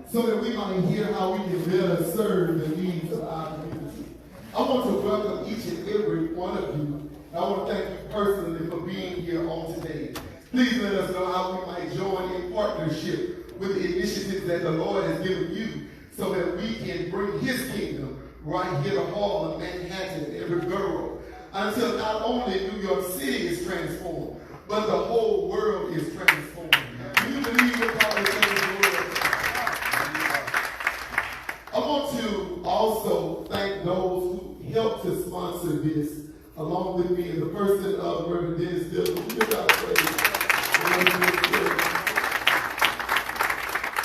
so that we might hear how we can better serve the needs of our community. I want to welcome each and every one of you. I want to thank you personally for being here on today. Please let us know how we might join in partnership with the initiatives that the Lord has given you so that we can bring his kingdom right here to Harlem, Manhattan, every borough, until not only New York City is transformed, but the whole world is transformed. Do you believe what God is saying in the word? I want to also thank those who helped to sponsor this along with me in the person of Reverend Dennis Dillon. Give God praise.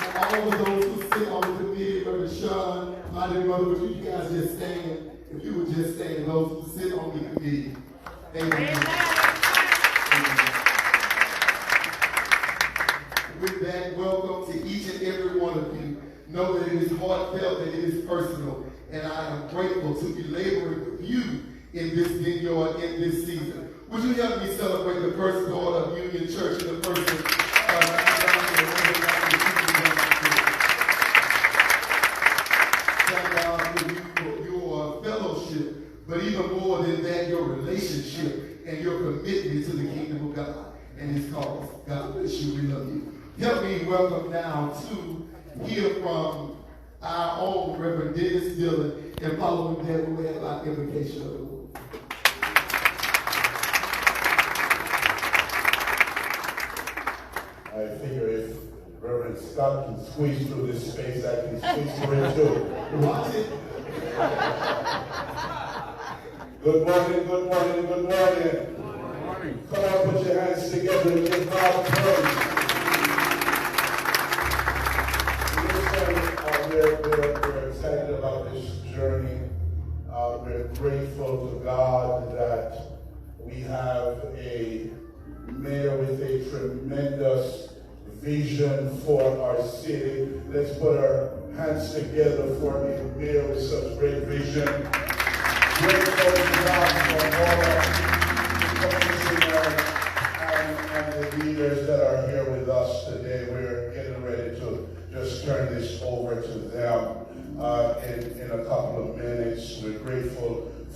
And all of those who sit on the committee, Reverend Sean, my dear mother, would you guys just stand? If you would just stand, those who sit on the committee. Amen. With that, welcome to each and every one of you. Know that it is heartfelt, that it is personal, and I am grateful to be laboring with you in this vineyard, in this season. Would you help me celebrate the first daughter of Union Church and the person thank God for your fellowship, but even more than that, your relationship and your commitment to the kingdom of God and his cause. God bless you. We love you. Help me welcome now to hear from our own Reverend Dennis Dillon, and following that, we will have our invocation of the Lord. I figure if Reverend Scott can squeeze through this space, I can squeeze through it too. Watch it. Good morning, good morning, good morning. Good morning. Come on, put your hands together and give God praise. We're excited about this journey. We're grateful to God that we have a mayor with a tremendous vision for our city. Let's put our hands together for a mayor with such great vision. Grateful to God for all our commissioners and the leaders that are here with us today. We're getting ready to just turn this over to them in a couple of minutes. We're grateful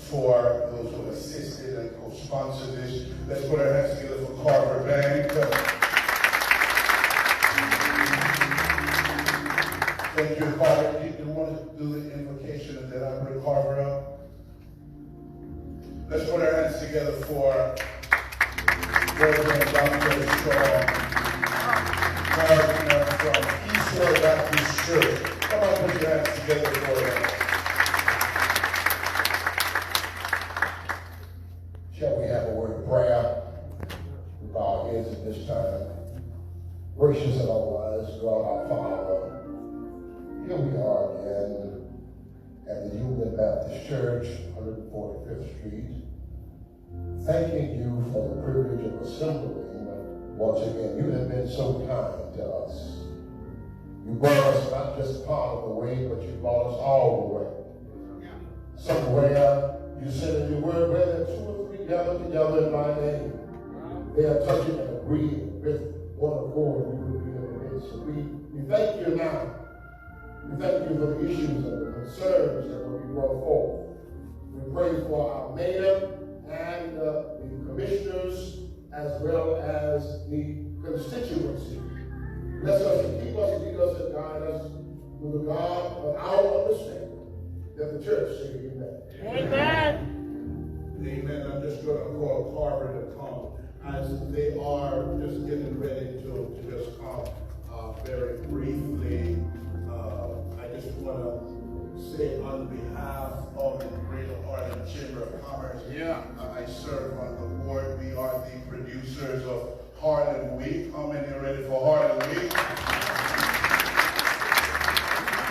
for those who assisted and co-sponsored this. Let's put our hands together for Carver Bank. Thank you, Carver. Do you want to do the invocation and then I bring Carver up? Let's put our hands together for Reverend Dr. Shaw, partner from Eastward Baptist Church. Come on, put your hands together for them. Shall we have a word of prayer? We bow our heads at this time. Gracious and all-wise God, our Father, here we are again at the Union Baptist Church, 145th Street, thanking you for the privilege of assembling once again. You have been so kind to us. You brought us not just part of the way, but you brought us all the way. Somewhere you said in your word, where there are 2 or 3 gathered together in my name, they are touching and agreeing with one accord. We will be in the midst. So we thank you now. We thank you for the issues and the concerns that will be brought forth. We pray for our mayor and the commissioners as well as the constituency. Bless us and keep us and lead us and guide us with the God of our understanding. That the church say amen. Amen. Amen. I'm just going to call Carver to come as they are just getting ready to just come very briefly. I just want to say on behalf of the Greater Harlem Chamber of Commerce, I serve on the board. We are the producers of Harlem Week. How many are ready for Harlem Week?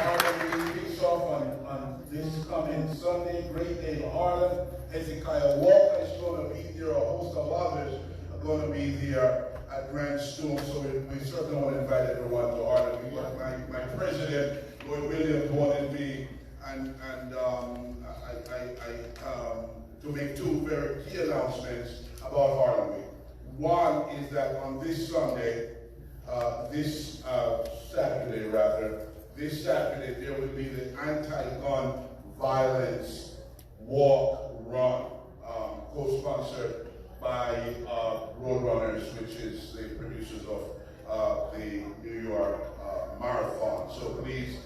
Harlem Week kicks off on this coming Sunday. Great Day to Harlem. Hezekiah Walker is going to be there. A host of others are going to be there at Grand Stool. So we certainly want to invite everyone to Harlem. We got my president, Lord Williams, wanted me to make 2 very key announcements about Harlem Week. One is that on this Sunday, this Saturday rather, this Saturday there will be the anti-gun violence walk run, co-sponsored by Roadrunners, which is the producers of the New York Marathon. So please,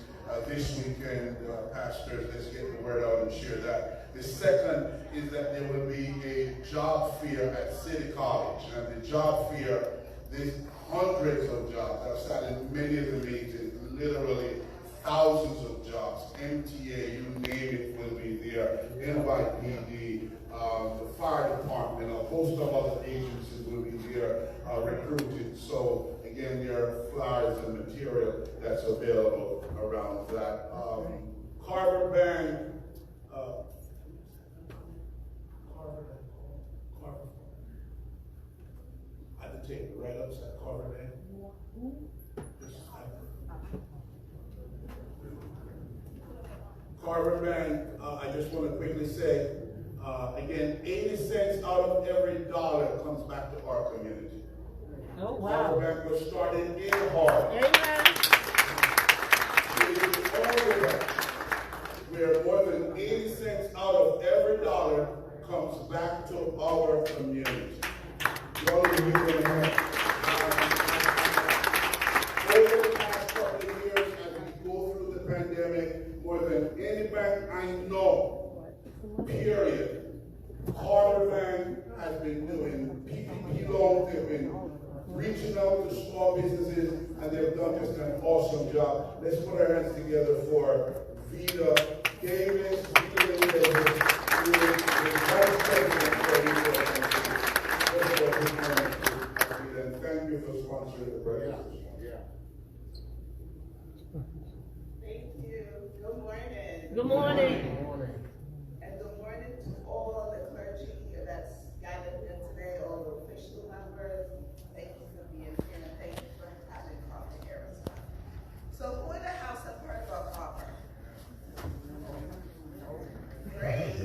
this weekend, pastors, let's get the word out and share that. The second is that there will be a job fair at City College. And the job fair, there's hundreds of jobs. I've sat in many of the meetings, literally thousands of jobs. MTA, you name it, will be there. NYPD, the fire department, a host of other agencies will be there recruiting. So again, there are flyers and material that's available around that. Carver Bank, I had to take the right upside Carver Bank. Carver Bank, I just want to quickly say, again, 80 cents out of every dollar comes back to our community. Oh, wow. Carver Bank was started in Harlem. Amen. It is the only bank where more than 80 cents out of every dollar comes back to our community. Over the past couple of years, as we go through the pandemic, more than any bank I know, period, Carver Bank has been doing PPP loans. They've been reaching out to small businesses, and they've done just an awesome job. Let's put our hands together for Vida Davis, Vida Davis, who is the Vice President for Vida. And thank you for sponsoring the breakfast. Thank you. Good morning. Good morning. And good morning to all the clergy here that's gathered here today, all the official members. Thank you for being here and thank you for having coffee here as well. So who in the house have heard about copper? Great.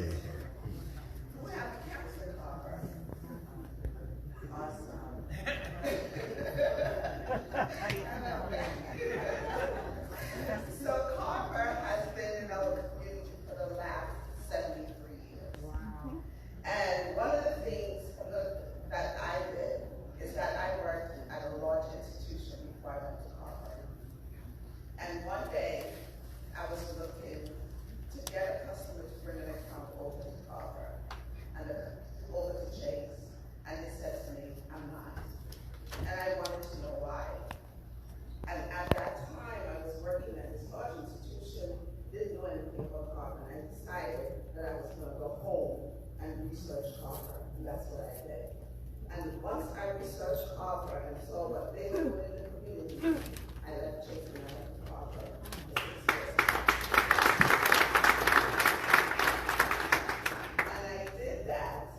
Who have accounts with copper? Awesome. So copper has been in our community for the last 73 years. Wow. And one of the things that I did is that I worked at a large institution before I went to copper. And one day, I was looking to get a customer to bring an account over to copper and over to Chase. And he said to me, I'm not. And I wanted to know why. And at that time, I was working at this large institution, didn't know anything about copper, and I decided that I was going to go home and research copper, and that's what I did. And once I researched copper and saw what they were doing in the community, I left Chase and I went to copper. And I did that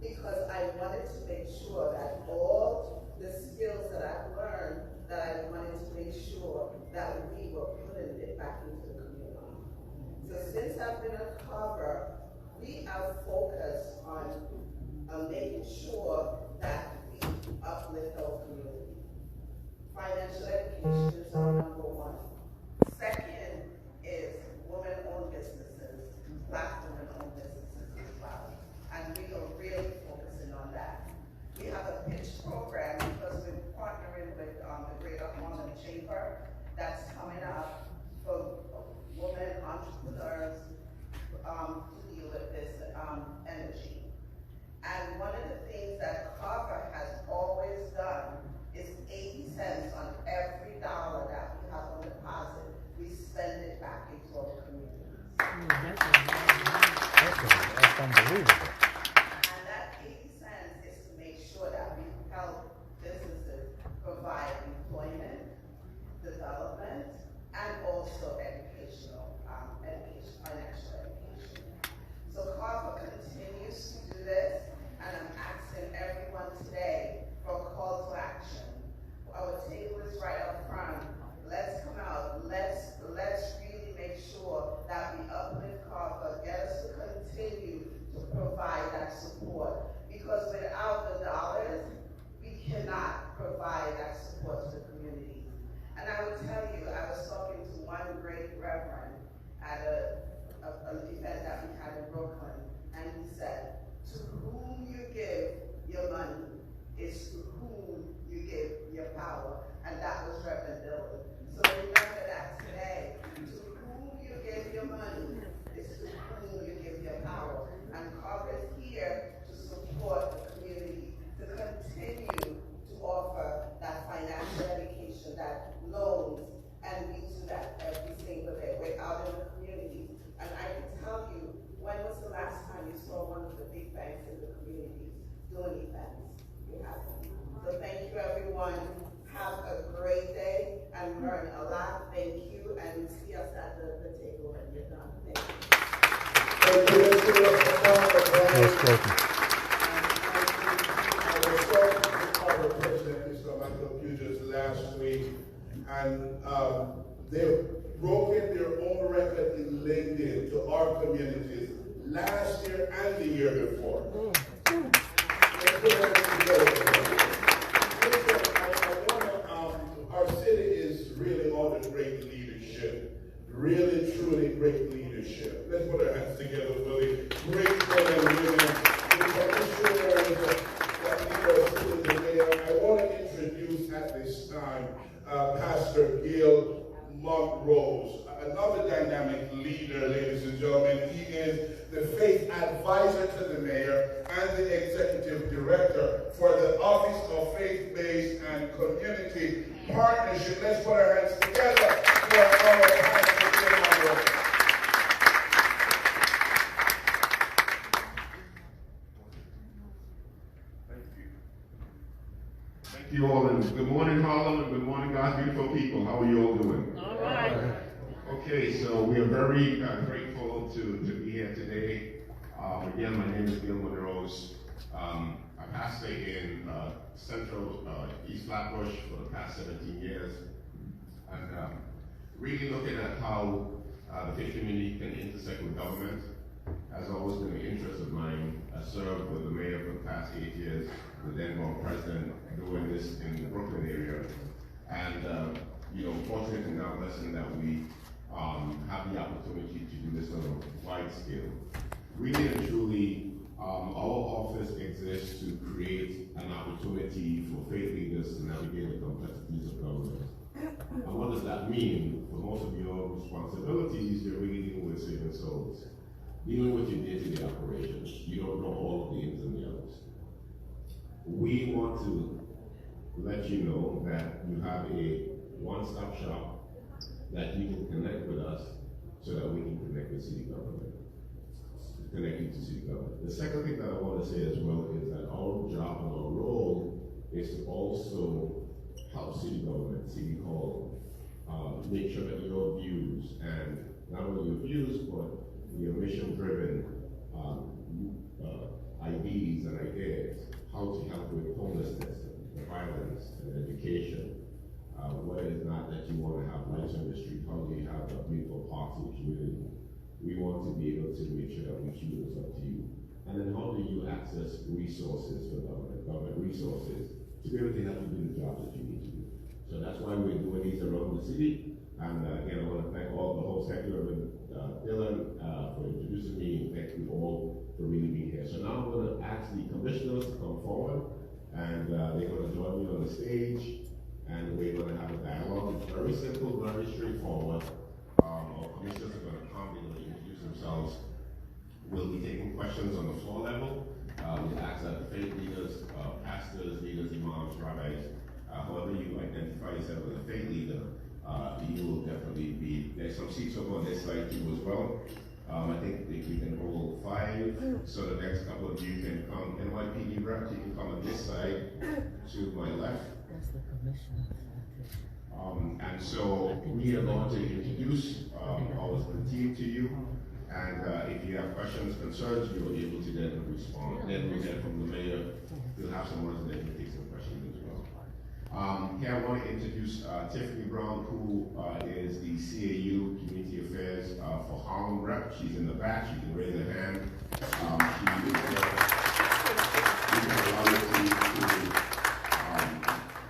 because I wanted to make sure that all the skills that I've learned, that I wanted to make sure that we were putting it back into the community. So since I've been at Carver, we are focused on making sure that we uplift our community. Financial education is our number one. Second is women-owned businesses, Black women-owned businesses as well. And we are really focusing on that. We have a pitch program because we're partnering with the Greater Harlem Chamber that's coming up for women entrepreneurs to deal with this energy. And one of the things that Carver has always done is 80 cents on every dollar that we have on deposit, we spend it back into our communities. That's unbelievable. And that 80 cents is to make sure that we help businesses provide employment, development, and also financial education. So Carver continues to do this, and I'm asking everyone today for a call to action. Our table is right up front. Let's come out. Let's really make sure that we uplift Carver, get us to continue to provide Yes. So thank you, everyone. Have a great day and learn a lot. Thank you, and see us at the table when you're done. Thank you. Thank you. Let's give us a round of applause. I was talking to our president, Mr. Michael Puget, last week, and they've broken their own record in lending to our communities last year and the year before. Our city is really on the great leadership. Really, truly great leadership. Let's put our hands together for the great men and women, the commissioners that lead our city today. I want to introduce at this time Pastor Gil Montrose, another dynamic leader, ladies and gentlemen. He is the faith advisor to the mayor and the executive director for the Office of Faith-Based and Community Partnership. Let's put our hands together for our Pastor Gil Montrose. Thank you all, and good morning, Harlem, and good morning, God's beautiful people. How are you all doing? All right. Okay, so we are very grateful to be here today. Again, my name is Gil Montrose. I pastor in Central East Flatbush for the past 17 years, and really looking at how the faith community can intersect with government has always been an interest of mine. I served with the mayor for the past 8 years, the then president, doing this in the Brooklyn area, and fortunate and now blessed that we have the opportunity to do this on a wide scale. Really and truly, our office exists to create an opportunity for faith leaders to navigate the complexities of government. And what does that mean? For most of your responsibilities, you're really dealing with saving souls. Dealing with your day-to-day operations. You don't know all of the ins and the outs. We want to let you know that you have a one-stop shop that you can connect with us so that we can connect with city government. Connect you to city government. The second thing that I want to say as well is that our job and our role is to also help city government, city hall, make sure that your views, and not only your views, but your mission-driven ideas and ideas, how to help with homelessness, and violence, and education. What is not that you want to have lights on the street, how do you have a beautiful parks in the community? We want to be able to make sure that we keep this up to you. And then how do you access resources for government resources, to be able to help you do the job that you need to do. So that's why we're doing these around the city. And again, I want to thank all the whole sector of Dylan for introducing me, and thank you all for really being here. So now I'm going to ask the commissioners to come forward, and they're going to join me on the stage, and we're going to have a dialogue. It's very simple, very straightforward. Our commissioners are going to come, they're going to introduce themselves. We'll be taking questions on the floor level. We ask that the faith leaders, pastors, leaders, imams, rabbis, however you identify yourself as a faith leader, you will definitely be, there's some seats over on this side too as well. I think if we can hold 5, so the next couple of you can come. NYPD rep, you can come on this side to my left. That's the commissioner. And so we are going to introduce our team to you. And if you have questions, concerns, you will be able to then respond. Then we get from the mayor, we'll have some words and then we'll take some questions as well. Here I want to introduce Tiffany Brown, who is the CAU Community Affairs for Harlem rep. She's in the back, she can raise her hand.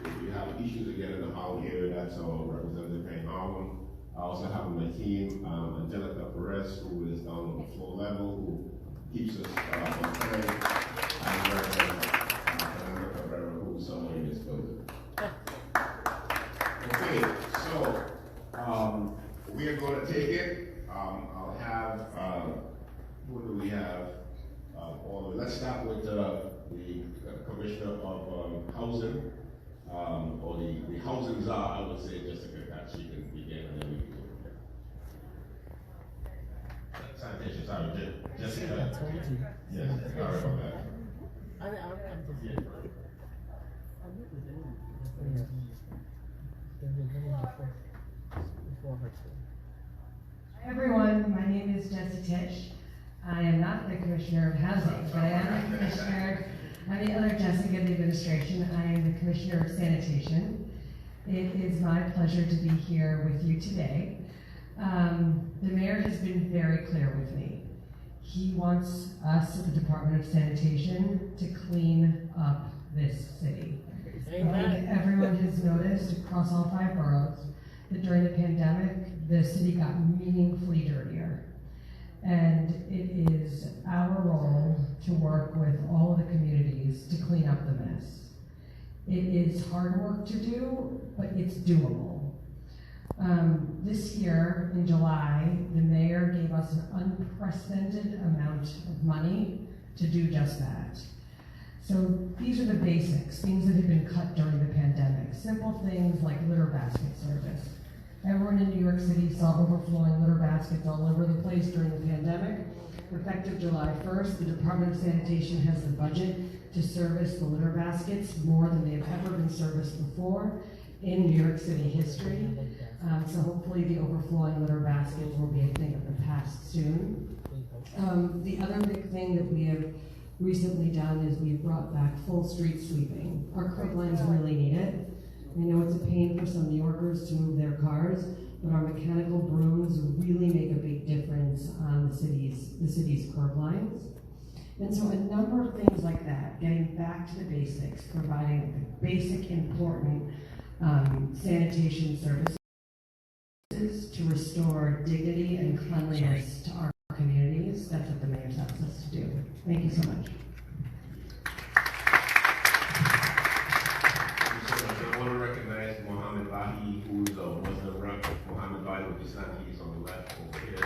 If you have issues again in the Harlem area, that's our representative in Harlem. I also have on my team Angelica Perez, who is down on the floor level, who keeps us on time, and Fernanda Cabrera, who's somewhere in this building. Okay, so we are going to take it. I'll have, who do we have? Let's start with the Commissioner of Housing, or the Housing Czar, I would say, Jessica Katz. She can begin and then we can go from there. Sanitation, sorry, Jessica. I told you. Yes, sorry about that. I'm just. Yes. There's a little before her too. Hi everyone, my name is Jessie Tisch. I am not the Commissioner of Housing, but I am the Commissioner, I'm the other Jessica in the administration. I am the Commissioner of Sanitation. It is my pleasure to be here with you today. The mayor has been very clear with me. He wants us at the Department of Sanitation to clean up this city. I think everyone has noticed across all 5 boroughs that during the pandemic, the city got meaningfully dirtier. And it is our role to work with all of the communities to clean up the mess. It is hard work to do, but it's doable. This year, in July, the mayor gave us an unprecedented amount of money to do just that. So these are the basics, things that have been cut during the pandemic. Simple things like litter basket service. Everyone in New York City saw overflowing litter baskets all over the place during the pandemic. Effective July 1st, the Department of Sanitation has the budget to service the litter baskets more than they've ever been serviced before in New York City history. So hopefully the overflowing litter baskets will be a thing of the past soon. The other big thing that we have recently done is we've brought back full street sweeping. Our curb lines really need it. I know it's a pain for some New Yorkers to move their cars, but our mechanical brooms really make a big difference on the city's curb lines. And so a number of things like that, getting back to the basics, providing the basic important sanitation services to restore dignity and cleanliness to our communities. That's what the mayor's asked us to do. Thank you so much. I want to recognize Mohammed Bahi, who's a Muslim rep. Mohammed Bahi with Islam, he's on the left over here.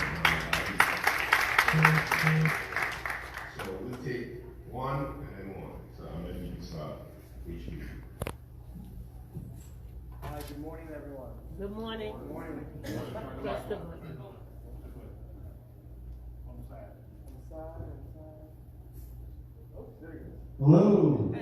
So we'll take one and then one. So maybe you can start. HB. Hi, good morning, everyone. Good morning. Good morning. Press the button. On the side. Oh, there you Hello.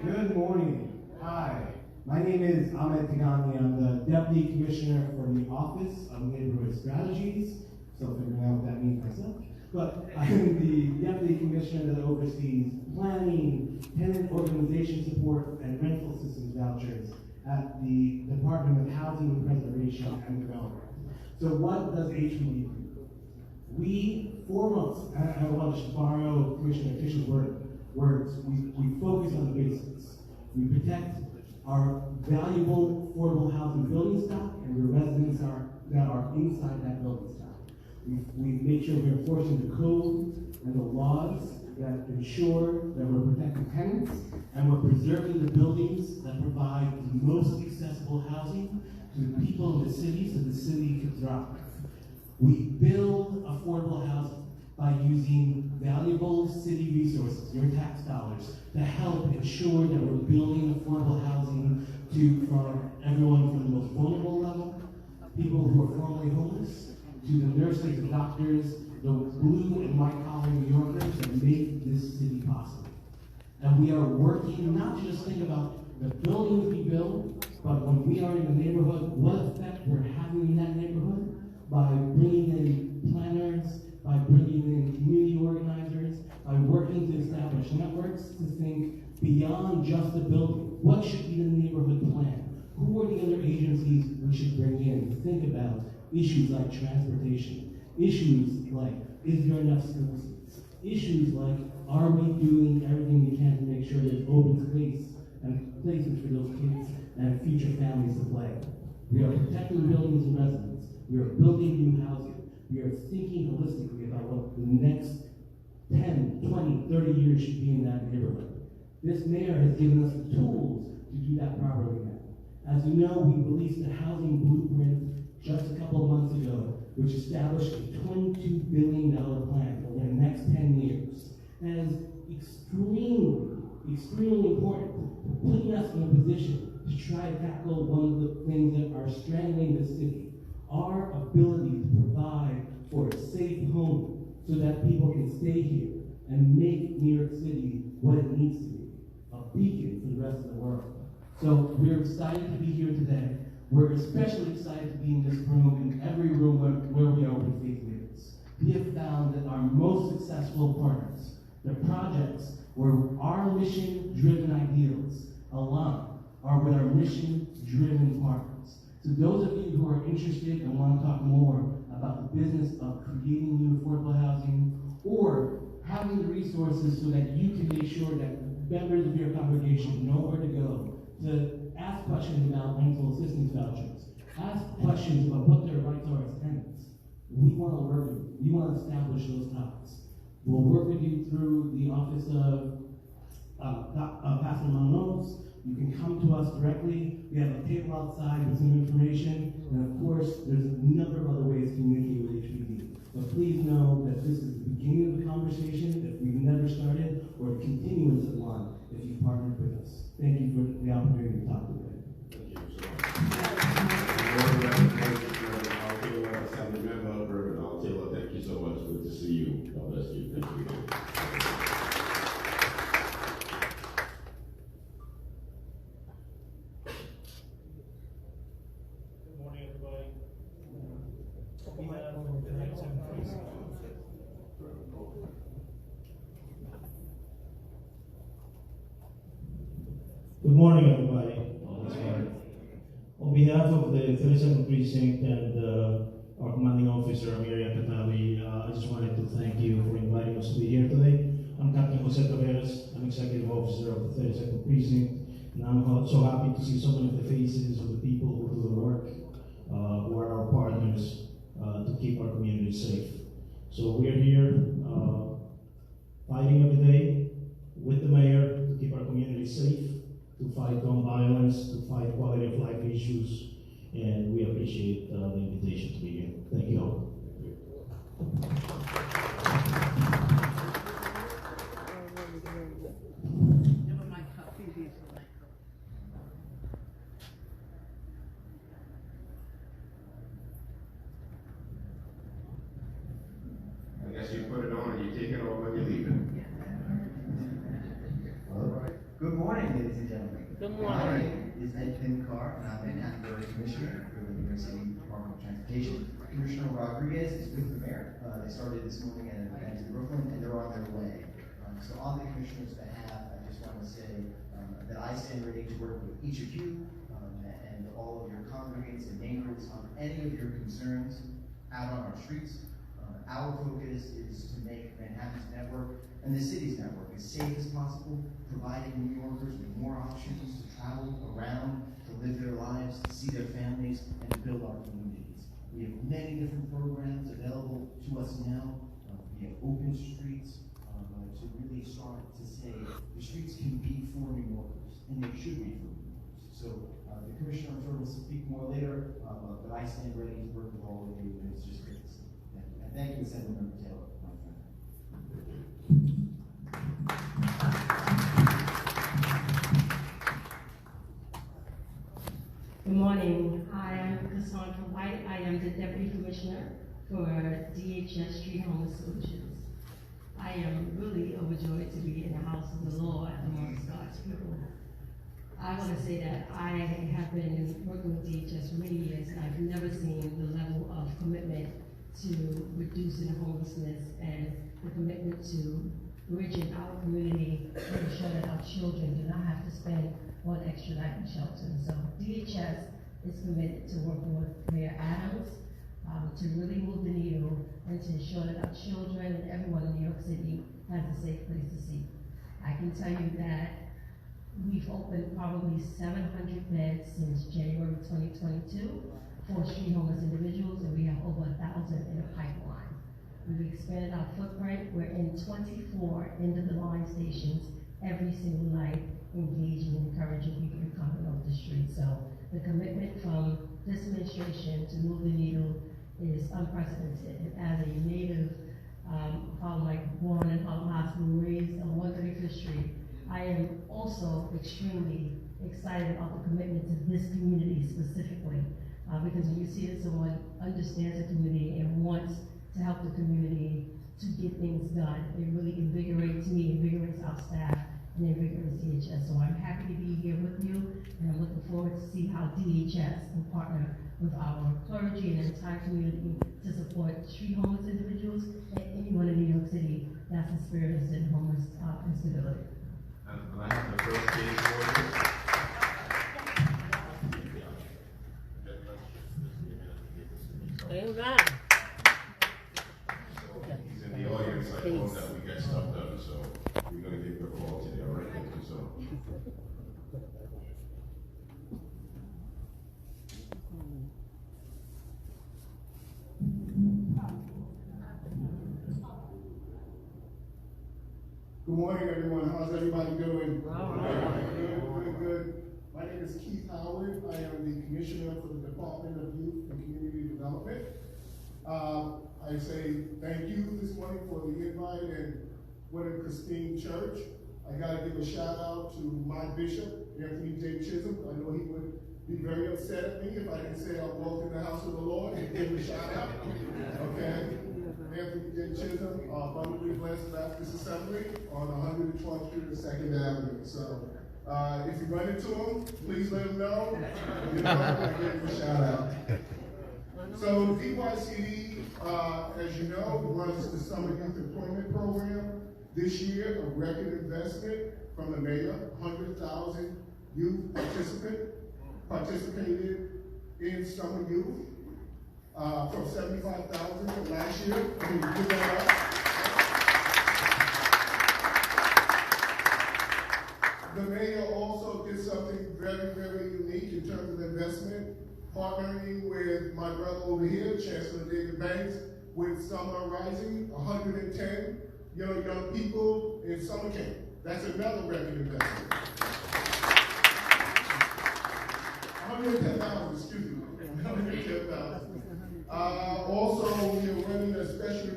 Good morning. Hi. My name is Ahmed Tigani. I'm the Deputy Commissioner for the Office of Neighborhood Strategies. Still figuring out what that means myself. But I'm the Deputy Commissioner that oversees planning, tenant organization support, and rental systems vouchers at the Department of Housing Preservation and Development. So what does HPD do? We, foremost, I want to borrow Commissioner Fish's words, we focus on the basics. We protect our valuable affordable housing building stock and the residents that are inside that building stock. We make sure we're enforcing the code and the laws that ensure that we're protecting tenants and we're preserving the buildings that provide the most accessible housing to the people in the city so the city can thrive. We build affordable housing by using valuable city resources, your tax dollars, to help ensure that we're building affordable housing for everyone from the most vulnerable level, people who are formerly homeless, to the nurses and doctors, the blue and white collar New Yorkers that make this city possible. And we are working not to just think about the buildings we build, but when we are in the neighborhood, what effect we're having in that neighborhood by bringing in planners, by bringing in community organizers, by working to establish networks to think beyond just the building. What should be the neighborhood plan? Who are the other agencies we should bring in to think about issues like transportation, issues like, is there enough school seats? Issues like, are we doing everything we can to make sure there's open space and places for those kids and future families to play? We are protecting buildings and residents. We are building new housing. We are thinking holistically about what the next 10, 20, 30 years should be in that neighborhood. This mayor has given us the tools to do that properly now. As you know, we released a housing blueprint just a couple of months ago, which established a $22 billion plan over the next 10 years. That is extremely important, putting us in a position to try to tackle one of the things that are strangling the city, our ability to provide for a safe home so that people can stay here and make New York City what it needs to be, a beacon for the rest of the world. So we're excited to be here today. We're especially excited to be in this room, in every room where we open faith meetings. We have found that our most successful partners, the projects where our mission-driven ideals align, are with our mission-driven partners. So those of you who are interested and want to talk more about the business of creating new affordable housing, or having the resources so that you can make sure that members of your congregation know where to go to ask questions about rental assistance vouchers, ask questions about what their rights are as tenants. We want to work with you. We want to establish those ties. We'll work with you through the office of Pastor Manos. You can come to us directly. We have a table outside with some information. And of course, there's a number of other ways to communicate with HPD. But please know that this is the beginning of the conversation, that we've never started, or a continuance of one if you've partnered with us. Thank you for the opportunity to talk today. Thank you so much. I'll tell you what, Assembly Member Bourbon, I'll tell you what, thank you so much. Good to see you. God bless you. Thank you. Good morning, everybody. We have the next increase. Good morning, everybody. On behalf of the 32nd Precinct and our commanding officer, Miriam Catali, I just wanted to thank you for inviting us to be here today. I'm Captain Jose Taveras. I'm Executive Officer of the 32nd Precinct, and I'm so happy to see so many of the faces of the people who do the work, who are our partners, to keep our community safe. So we're here fighting every day with the mayor to keep our community safe, to fight gun violence, to fight quality of life issues, and we appreciate the invitation to be here. Thank you all. I guess you put it on and you take it off when you leave it. All right. Good morning, ladies and gentlemen. Good My morning. name is Ed Pinkar, and I'm the Manhattan Commissioner for the New York City Department of Transportation. Commissioner Rodriguez is with the mayor. They started this morning at an event in Brooklyn, and they're on their way. So on the commissioner's behalf, I just want to say that I stand ready to work with each of you and all of your congregants and neighbors on any of your concerns out on our streets. Our focus is to make Manhattan's network and the city's network as safe as possible, providing New Yorkers with more options to travel around, to live their lives, to see their families, and to build our communities. We have many different programs available to us now. We have open streets to really start to say the streets can be for New Yorkers, and they should be for New Yorkers. So the commissioner, I'm sure, will speak more later, but I stand ready to work with all of you, and it's just great to see. And thank you, Assembly Member Taylor, my friend. Good morning. I am Cassandra White. I am the Deputy Commissioner for DHS Street Homeless Solutions. I am really overjoyed to be in the house of the Lord amongst God's people. I want to say that I have been working with DHS for many years, and I've never seen the level of commitment to reducing homelessness and the commitment to bridging our community to ensure that our children do not have to spend one extra night in shelter. So DHS is committed to working with Mayor Adams to really move the needle and to ensure that our children and everyone in New York City has a safe place to sleep. I can tell you that we've opened probably 700 beds since January 2022 for street homeless individuals, and we have over 1,000 in the pipeline. We've expanded our footprint. We're in 24 end-of-the-line stations every single night, engaging and encouraging people to come off the street. So the commitment from this administration to move the needle is unprecedented. And as a native, born in Harlem Hospital, raised on 135th Street, I am also extremely excited about the commitment to this community specifically. Because when you see that someone understands the community and wants to help the community to get things done, it really invigorates me, invigorates our staff, and a rigorous DHS. So I'm happy to be here with you, and I'm looking forward to see how DHS can partner with our clergy and the entire community to support street homeless individuals and anyone in New York City that's experiencing homeless instability. And I have the first case for Amen. He's in the audience. I told that we get stuff done, so we're going to give you a call today. All right, thank you so much. Good morning, everyone. How's everybody doing? Good. My name is Keith Howard. I am the Commissioner for the Department of Youth and Community Development. I say thank you this morning for the invite, and what a pristine church. I got to give a shout out to my bishop, Anthony J. Chisholm. I know he would be very upset at me if I didn't say I walked in the house of the Lord and give him a shout out. Okay? Anthony J. Chisholm, Abundantly Blessed Baptist Assembly on 112th Street and 2nd Avenue. So if you run into him, please let him know. I give him a shout out. So DYCD, as you know, runs the Summer Youth Employment Program. This year, a record investment from the mayor, 100,000 youth participated in Summer Youth. From 75,000 from last year. Can you give that up? The mayor also did something very, very unique in terms of investment, partnering with my brother over here, Chancellor David Banks, with Summer Rising, 110 young people in summer camp. That's another record investment. 110,000, excuse me, 110,000. Also, we are running a special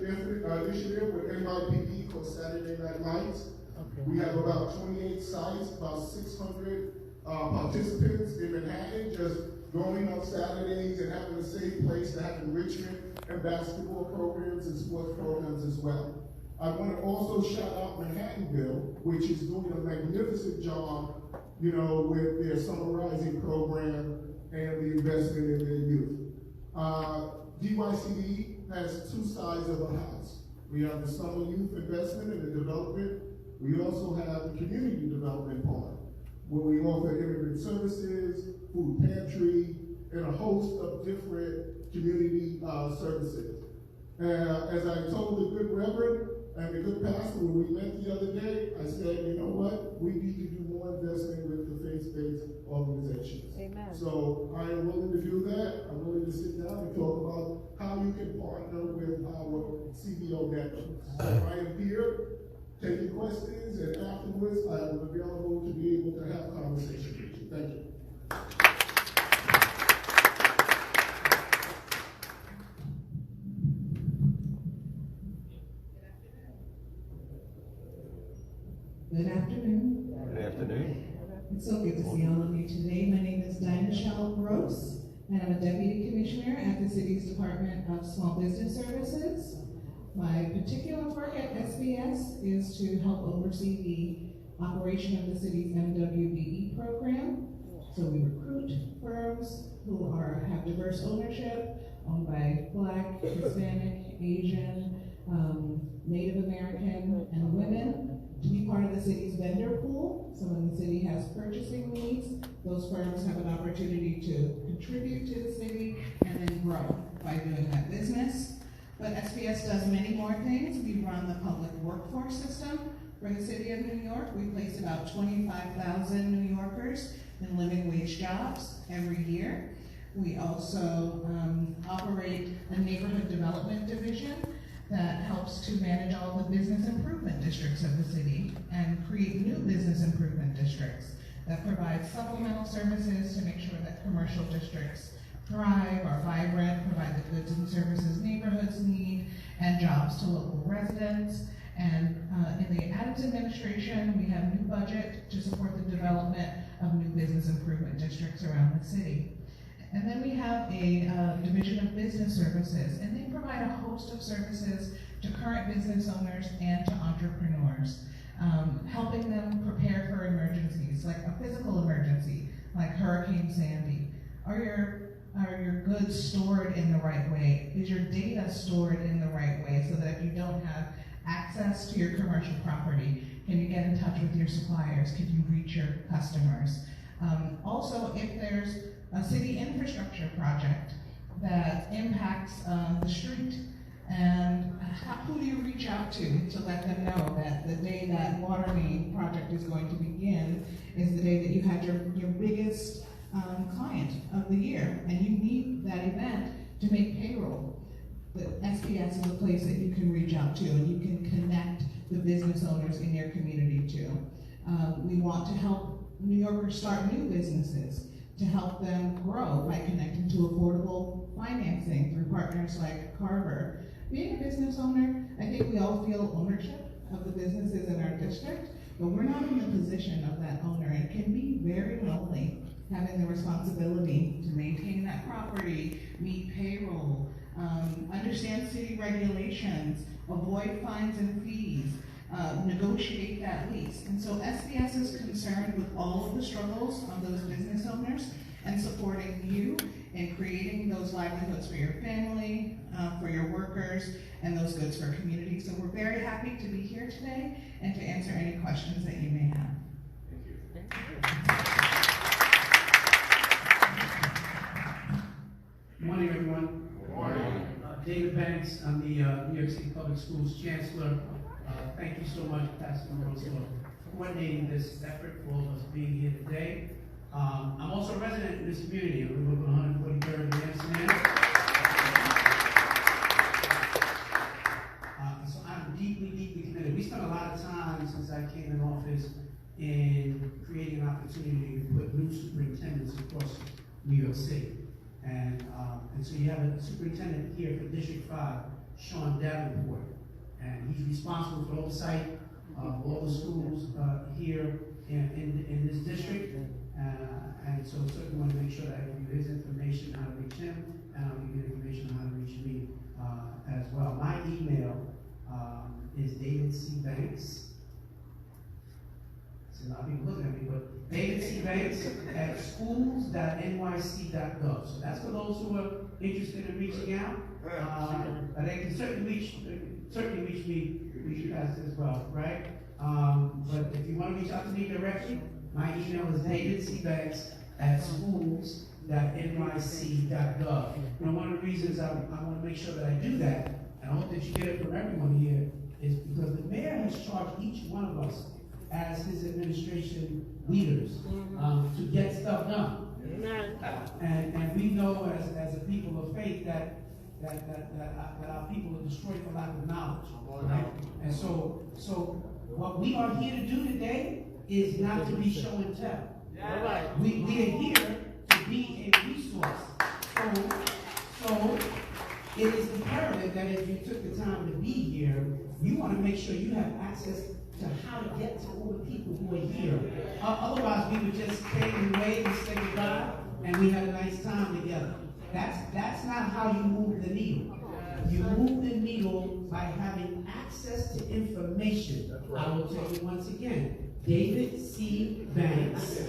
initiative with NYPD called Saturday Night Lights. Okay. We have about 28 sites, about 600 participants in Manhattan, just going on Saturdays and having a safe place to have enrichment and basketball programs and sports programs as well. I want to also shout out Manhattanville, which is doing a magnificent job, with their Summer Rising program and the investment in their youth. DYCD has two sides of the house. We have the summer youth investment and the development. We also have the community development part, where we offer immigrant services, food pantry, and a host of different community services. As I told the good reverend and the good pastor when we met the other day, I said, you know what? We need to do more investment with the faith-based organizations. Amen. So I am willing to do that. I'm willing to sit down and talk about how you can partner with our CBO network. So I am here taking questions, and afterwards I am available to be able to have conversations with you. Thank you. Good afternoon. Good afternoon. It's so good to see all of you today. My name is Dinah Shell Gross, and I'm a Deputy Commissioner at the City's Department of Small Business Services. My particular work at SBS is to help oversee the operation of the city's MWBE program. So we recruit firms who have diverse ownership, owned by Black, Hispanic, Asian, Native American, and women, to be part of the city's vendor pool. So when the city has purchasing needs, those firms have an opportunity to contribute to the city and then grow by doing that business. But SBS does many more things. We run the public workforce system for the city of New York. We place about 25,000 New Yorkers in living wage jobs every year. We also operate a neighborhood development division that helps to manage all the business improvement districts of the city and create new business improvement districts that provide supplemental services to make sure that commercial districts thrive, are vibrant, provide the goods and services neighborhoods need, and jobs to local residents. And in the Adams administration, we have a new budget to support the development of new business improvement districts around the city. And then we have a division of business services, and they provide a host of services to current business owners and to entrepreneurs. helping them prepare for emergencies, like a physical emergency, like Hurricane Sandy. Are your goods stored in the right way? Is your data stored in the right way so that if you don't have access to your commercial property, can you get in touch with your suppliers? Can you reach your customers? Also, if there's a city infrastructure project that impacts the street, and who do you reach out to let them know that the day that water main project is going to begin is the day that you had your biggest client of the year, and you need that event to make payroll? The SPS is a place that you can reach out to, and you can connect the business owners in your community to. We want to help New Yorkers start new businesses, to help them grow by connecting to affordable financing through partners like Carver. Being a business owner, I think we all feel ownership of the businesses in our district, but we're not in the position of that owner. It can be very lonely having the responsibility to maintain that property, meet payroll, understand city regulations, avoid fines and fees, negotiate that lease. And so SBS is concerned with all of the struggles of those business owners and supporting you in creating those livelihoods for your family, for your workers, and those goods for community. So we're very happy to be here today and to answer any questions that you may have. Thank you. Good morning, everyone. Good morning. David Banks, I'm the New York City Public Schools Chancellor. Thank you so much, Pastor Rose, for coordinating this effort, for all of us being here today. I'm also a resident in this community. I live on 143rd and Amsterdam. So I'm deeply, deeply committed. We spent a lot of time since I came in office in creating an opportunity to put new superintendents across New York City. And so you have a superintendent here for District 5, Sean Davenport, and he's responsible for oversight of all the schools here in this district. And so certainly want to make sure that I give you his information on how to reach him, and I'll give you information on how to reach me as well. My email is David C. Banks. So a lot of people looking at me, but David C. Banks at schools.nyc.gov. So that's for those who are interested in reaching out. And they can certainly reach me as well, right? But if you want to reach out to me directly, my email is davidcbanks@schools.nyc.gov. And one of the reasons I want to make sure that I do that, and I hope that you get it from everyone here, is because the mayor has charged each one of us as his administration leaders to get stuff done. And we know as a people of faith that our people are destroyed for lack of knowledge. Right? And so what we are here to do today is not to be show and tell. We are here to be a resource. So it is imperative that if you took the time to be here, you want to make sure you have access to how to get to all the people who are here. Otherwise, we would just stay and wave and say goodbye, and we had a nice time together. That's not how you move the needle. You move the needle by having access to information. I will tell you once again, David C. Banks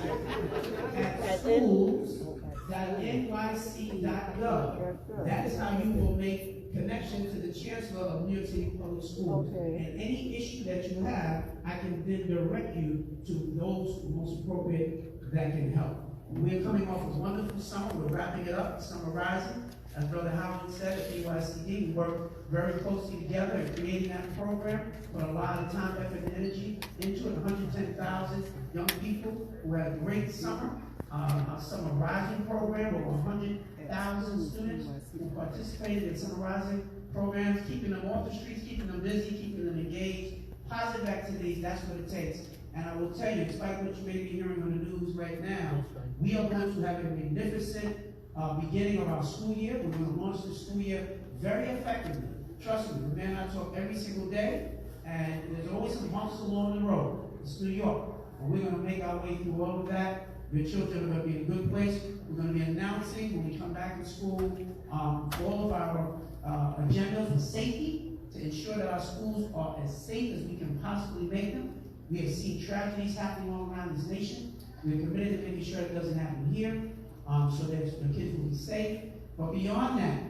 at schools.nyc.gov. That is how you will make connection to the Chancellor of New York City Public Schools. And any issue that you have, I can then direct you to those most appropriate that can help. We're coming off a wonderful summer. We're wrapping it up, Summer Rising. As Brother Howard said at NYCD, we work very closely together in creating that program, put a lot of time, effort, and energy into it. 110,000 young people who had a great summer. Our Summer Rising program, over 100,000 students who participated in Summer Rising programs, keeping them off the streets, keeping them busy, keeping them engaged. Positive activities, that's what it takes. And I will tell you, despite what you may be hearing on the news right now, we are going to have a magnificent beginning of our school year. We're going to launch the school year very effectively. Trust me, the man and I talk every single day, and there's always some bumps along the road. It's New York. And we're going to make our way through all of that. Your children are going to be in a good place. We're going to be announcing when we come back to school all of our agenda for safety to ensure that our schools are as safe as we can possibly make them. We have seen tragedies happening all around this nation. We're committed to making sure it doesn't happen here, so that the kids will be safe. But beyond that,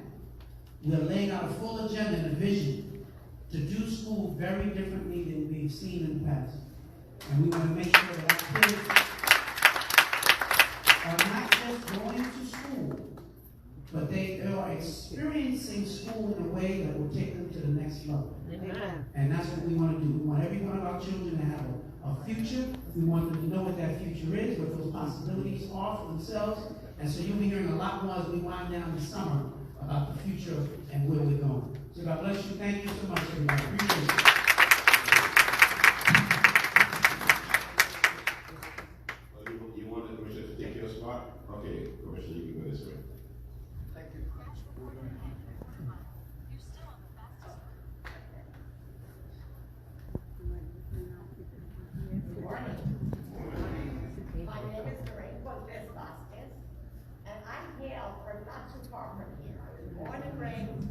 we're laying out a full agenda and a vision to do school very differently than we've seen in the past. And we want to make sure that our kids are not just going to school, but they are experiencing school in a way that will take them to the next level. Amen. And that's what we want to do. We want every one of our children to have a future. We want them to know what that future is, what those possibilities are for themselves. And so you'll be hearing a lot more as we wind down the summer about the future and where we're going. So God bless you. Thank you so much, everybody. Appreciate it. You want the Commissioner to take your spot? Okay, Commissioner, you can go this way. Thank you. Good morning. My name is Lorraine Cortez Vasquez, and I hail from not too far from here. Born and raised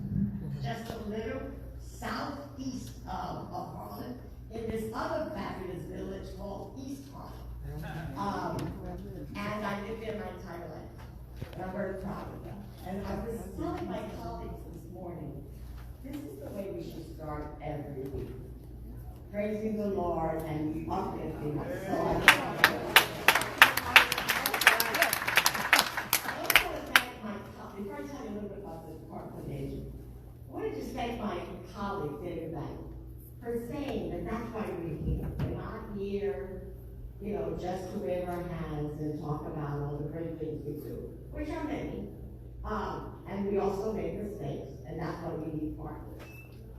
just a little southeast of Harlem, in this other fabulous village called East Harlem. And I lived there my entire life. And I'm very proud of that. And I was telling my colleagues this morning, this is the way we should start every week. Praising the Lord and uplifting us. So I want to thank my colleague. Before I tell you a little bit about the Department of Aging, I want to just thank my colleague, David Bank, for saying that that's why we're here. We're not here, just to wave our hands and talk about all the great things we do, which are many. And we also make mistakes, and that's why we need partners.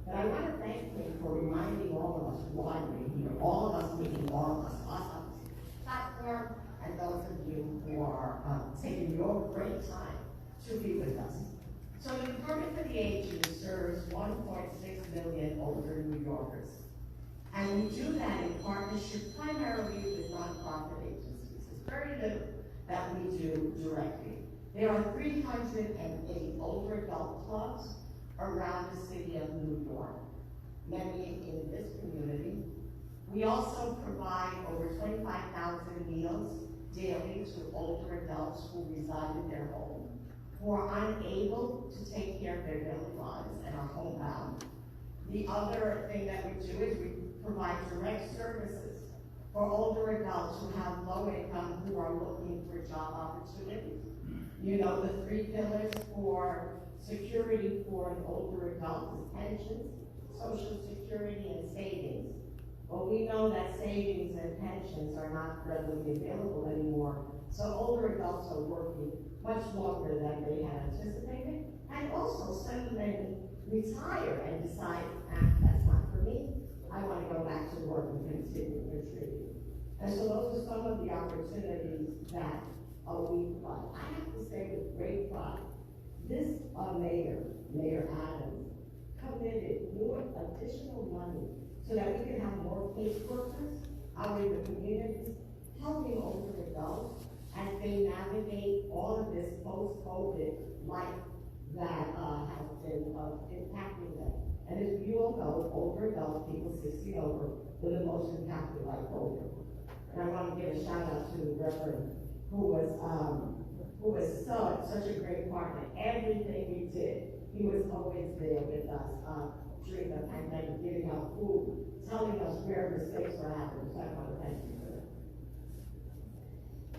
But I want to thank him for reminding all of us why we're here. All of us meaning all of us on this platform, and those of you who are taking your great time to be with us. So the Department for the Aging serves 1.6 million older New Yorkers. And we do that in partnership primarily with nonprofit agencies. It's very little that we do directly. There are 308 older adult clubs around the city of New York, many in this community. We also provide over 25,000 meals daily to older adults who reside in their home, who are unable to take care of their daily lives and are homebound. The other thing that we do is we provide direct services for older adults who have low income, who are looking for job opportunities. The 3 pillars for security for an older adult is pensions, social security, and savings. Well, we know that savings and pensions are not readily available anymore, so older adults are working much longer than they had anticipated, and also some of them retire and decide, that's not for me, I want to go back to work and continue contributing. And so those are some of the opportunities that we provide. I have to say with great pride, this Mayor Adams, committed more additional money so that we can have more caseworkers out in the communities, helping older adults as they navigate all of this post-COVID life that has been impacting them. And as you all know, older adults, people 60 over, were the most impacted by COVID. And I want to give a shout out to the Reverend, who was such a great partner. Everything we did, he was always there with us during the pandemic, giving out food, telling us where mistakes were happening. So I want to thank you for that.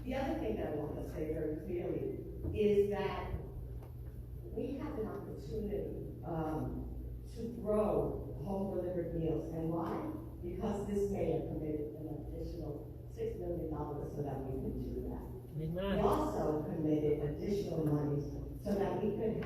The other thing that I want to say very clearly is that we have an opportunity to grow home delivered meals. And why? Because this mayor committed an additional $6 million so that we can do that. Amen. We also committed additional monies so that we went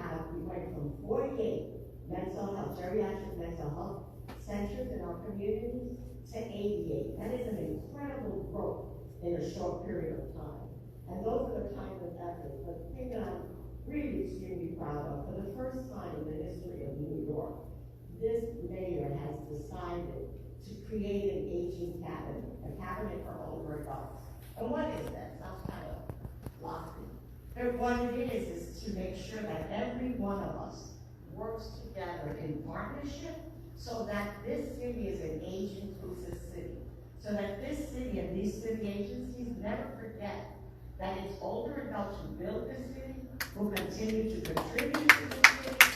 from 48 mental health, geriatric mental health centers in our communities to 88. That is an incredible growth in a short period of time. And those are the kinds of efforts. But the thing that I'm really extremely proud of, for the first time in the history of New York, this mayor has decided to create an aging cabinet, a cabinet for older adults. And what is that? Sounds kind of lofty. But what it is to make sure that every one of us works together in partnership so that this city is an age-inclusive city. so that this city and these city agencies never forget that it's older adults who build this city, who continue to contribute to the city,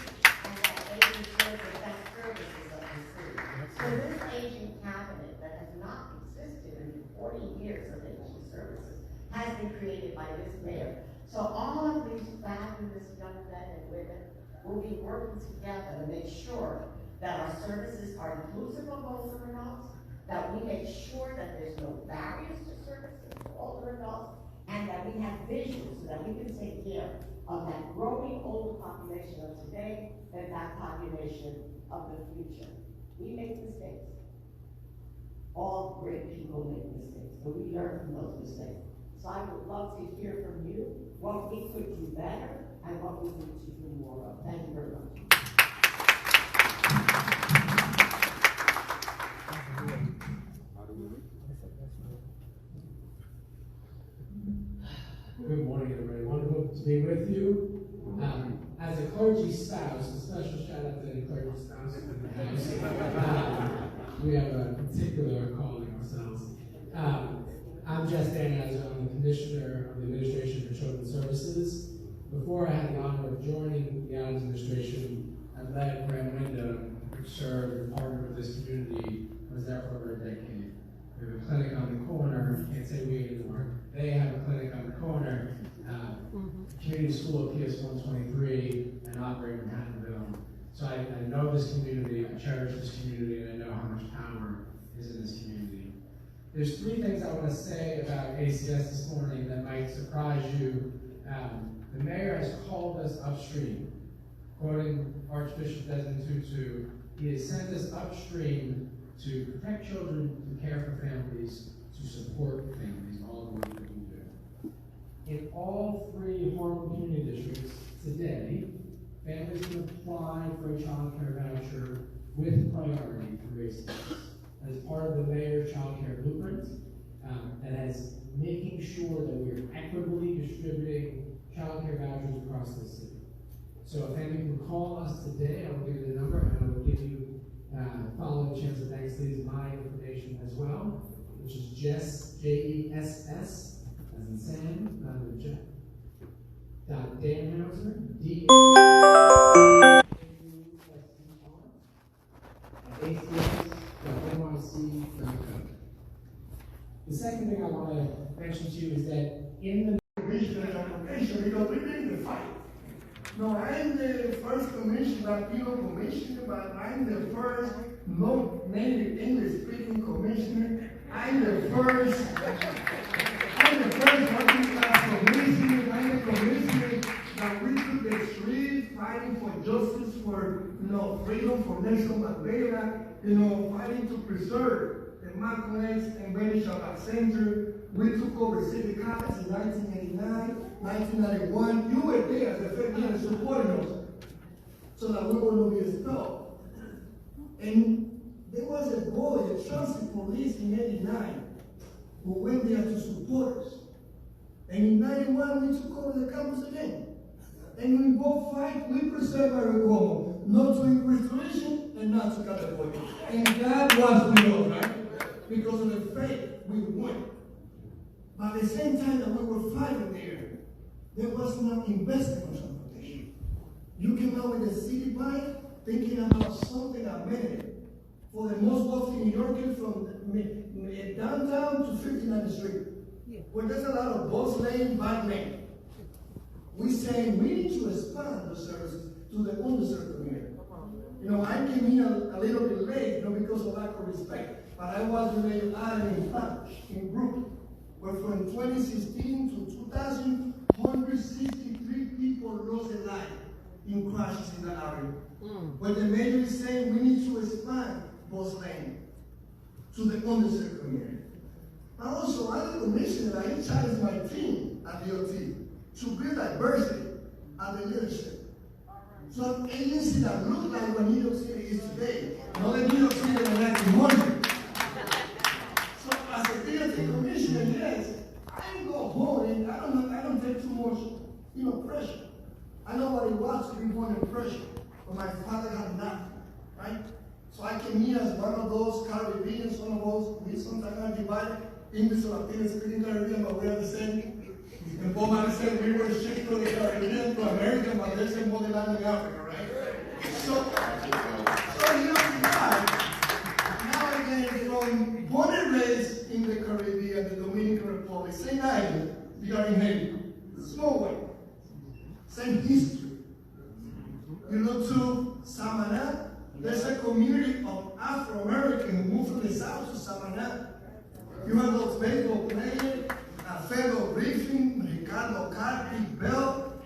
and that they deserve the best services of the city. So this aging cabinet that has not existed in 40 years of aging services has been created by this mayor. So all of these fabulous young men and women will be working together to make sure that our services are inclusive of older adults, that we make sure that there's no barriers to services for older adults, and that we have visions so that we can take care of that growing older population of today and that population of the future. We make mistakes. All great people make mistakes, but we learn from those mistakes. So I would love to hear from you what we could do better and what we need to do more of. Thank you very much. Good morning, everybody. Wonderful to be with you. As a clergy spouse, a special shout out to the clergy spouse in the house. We have a particular calling ourselves. I'm Jess Daniels. I'm the Commissioner of the Administration for Children's Services. Before I had the honor of joining the Adams administration, I led Grand Wyndham, which served and partnered with this community. I was there for over a decade. We have a clinic on the corner. Can't say we anymore. They have a clinic on the corner. Community School of PS 123 and operate in Manhattanville. So I know this community, I cherish this community, and I know how much power is in this community. There's three things I want to say about ACS this morning that might surprise you. The mayor has called us upstream. Quoting Archbishop Desmond Tutu, he has sent us upstream to protect children, to care for families, to support families, all the work that we do. In all three Harlem community districts today, families can apply for a child care voucher with priority through ACS. As part of the mayor's child care blueprint, and as making sure that we are equitably distributing child care vouchers across the city. So if family can call us today, I will give you the number, and I will give you following chance of thanks, please, my information as well, which is Jess, Jess, as in Sam, not in Jack, Danhauser, ACS.nyc.gov. The second thing I want to mention to you is that in the because we didn't fight. No, I'm the first Latino commissioner, but I'm the first non-native English-speaking commissioner. I'm the first working class commissioner. I'm the commissioner that we took the street fighting for justice, for freedom for Nelson Mandela, fighting to preserve the Immaculate and British Center. We took over City College in 1989, 1991. You were there as a family supporting us so that we would not be expelled. And there was a boy, a transit police in 89, who went there to support us. And in 91, we took over the campus again. And we both fight, we preserve our recall, not to increase tuition and not to cut the point. And that was with us, right? Because of the faith, we won. But at the same time that we were fighting there was no investment in transportation. You came out with a city bike thinking about something amenity for the most wealthy New Yorkers from downtown to 59th Street. Where there's a lot of bus lane, bike lane. We saying we need to expand the services to the underserved community. I came here a little bit late, because of lack of respect, but I was related in Brooklyn, where from 2016 to 2000, 163 people lost their life in crashes in the area. Where the mayor is saying we need to expand bus lane to the underserved community. And also, I'm the commissioner, I challenge my team at DOT to build diversity at the leadership. So an agency that looks like what New York City is today, not the New York City in the 1900s. So as a DOT commissioner, yes, I go home and I don't take too much, pressure. I know what it was to be born in pressure, but my father had nothing, right? So I came imagine me as one of those Caribbeans, one of those, we sometimes are divided, English or Latino speaking Caribbean, but we are the same. And Paul Marley said we were shipped to the Caribbean, to America, but there's a motherland in Africa, right? So here we are, now again, from born and raised in the Caribbean, the Dominican Republic, same island, we are in Haiti, small way, same history. You look to Samaná, there's a community of Afro-Americans who moved from the south to Samaná. You have those baseball players, Alfredo Griffin, Ricardo Carpi, Bell,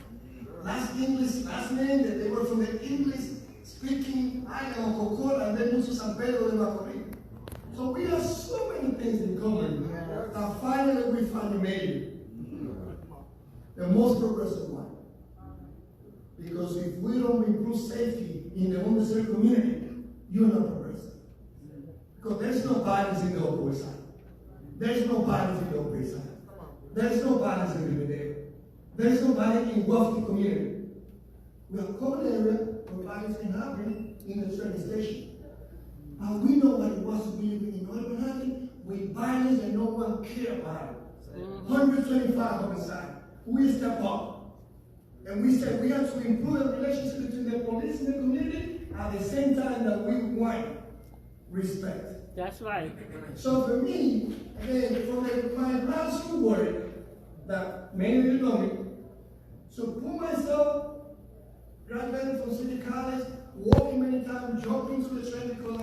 last English last name, that they were from the English-speaking island of Cocola, and they moved to San Pedro de Macorís. So we have so many things in common that finally we made it. The most progressive one. Because if we don't improve safety in the underserved community, you're not progressive. Because there's no violence in the Upper West Side. There's no violence in the Upper East Side. There's no violence in Riverdale. There's no violence in wealthy community. We have a common area where violence can happen in the train station. And we know what it was to be in Northern Manhattan with violence and no one cared about it. 125 homicides. We step up. And we said we have to improve the relationship between the police and the community at the same time that we want respect. That's right. So for me, again, from my grassroots work, that many of you know me, so put myself, graduated from City College, walking many times, jumping to the train because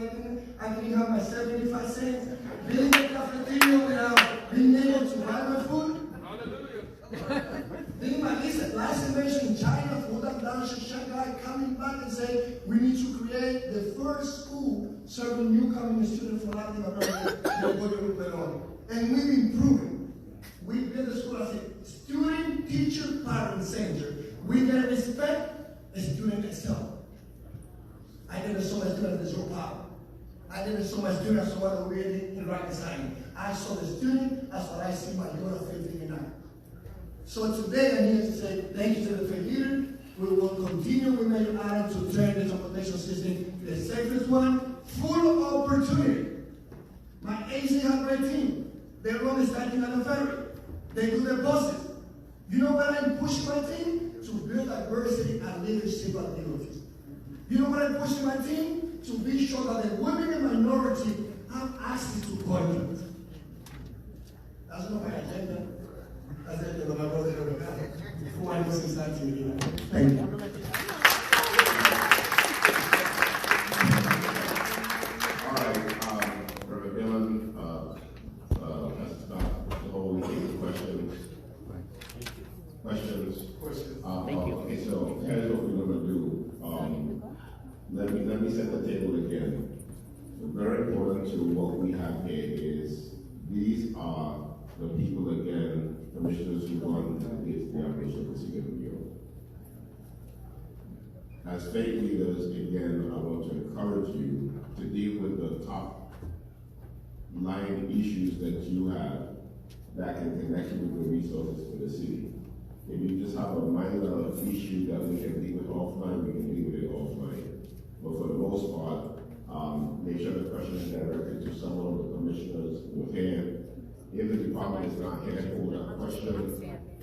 I didn't have my 75 cents, being in the cafeteria without being able to buy my food. Then my last invasion in China, food and lunch, Shanghai, coming back and say, we need to create the first school serving new coming students from Latin America, and we've been proven. We built the school as a student, teacher, parent center. We get respect, a student excel. I didn't saw my student as your power. I didn't saw my student as what we did in rocket science. I saw the student as what I see my daughter 15 and 9. So today I'm here to say thank you to the faith leader. We will continue with Mayor Adam to turn the transportation system the safest one, full of opportunity. My AC have a great team. They run the starting on the ferry. They do their buses. You know what I'm pushing my team? To build diversity and leadership at the office. You know what I'm pushing my team? To be sure that the women and minority have access to appointments. That's not my agenda. That's the agenda of my brother before I was inside to you. Thank you. All right, Reverend Dillon, that's about the whole questions. Thank you. Okay, so here's what we're gonna do. Let me set the table again. Very important to what we have here is these are the people again, commissioners who run the operation of the city of New York. As faith leaders, again, I want to encourage you to deal with the top line issues that you have that can connect with the resources for the city. If you just have a minor issue that we can deal with offline, we can deal with it offline. But for the most part, make sure the question is directed to someone of the commissioners who are here. If the department is not here, hold that question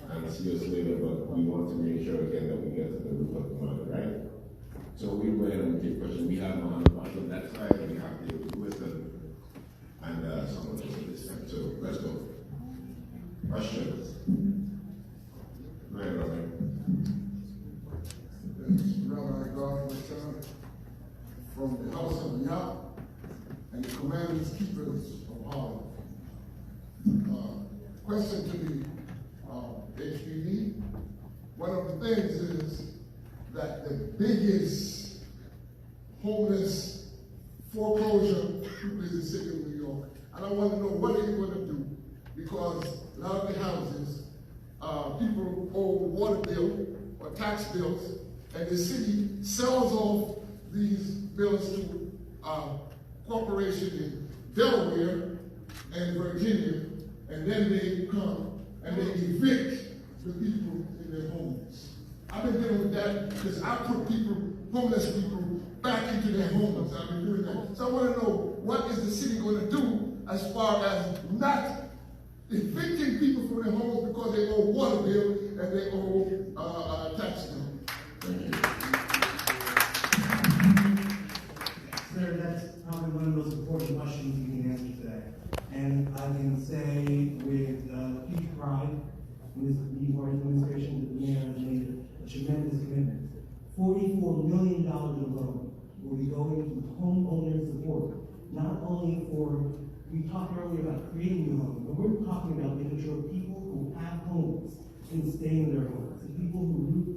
and see us later, but we want to make sure again that we get to the root of the matter, right? So we go ahead and take questions. We have Mohammed on that side, and we have David Wisdom, and someone else on this side. So let's go. Questions? Go ahead, Robert. Rabbi Garland from the House of Yah and the Commanders Keepers of Harlem. Question to the HPD. One of the things is that the biggest homeless foreclosure is the city of New York. And I want to know what are you going to do? Because a lot of the houses, people owe water bill or tax bills, and the city sells off these bills to corporation in Delaware and Virginia, and then they come and they evict the people in their homes. I've been dealing with that because I put people, homeless people, back into their homes. I've been doing that. So I want to know, what is the city going to do as far as not evicting people from their homes because they owe water bill and they owe tax bill? Thank you. Sir, that's probably one of the most important questions you can answer today. And I can say with huge pride, in this new administration, the mayor has made a tremendous commitment. $44 million alone will be going to homeowner support. Not only for, we talked earlier about creating new homes, but we're talking about making sure people who have homes can stay in their homes. The people who root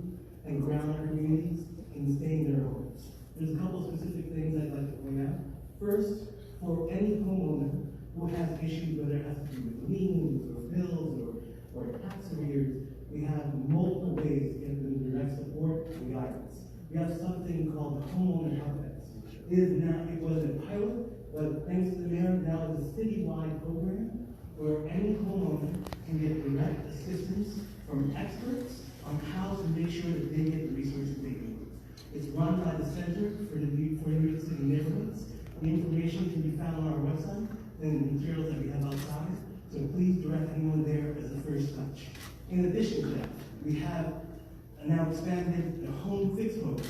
and ground our communities can stay in their homes. There's a couple of specific things I'd like to point out. First, for any homeowner who has issues, whether it has to do with liens or bills or tax arrears, we have multiple ways to get them direct support and guidance. We have something called the Homeowner Help Desk. It was a pilot, but thanks to the mayor, now it's a citywide program where any homeowner can get direct assistance from experts on how to make sure that they get the resources they need. It's run by the Center for New York City Neighborhoods. The information can be found on our website and the materials that we have outside. So please direct anyone there as a first touch. In addition to that, we have now expanded the home fix program.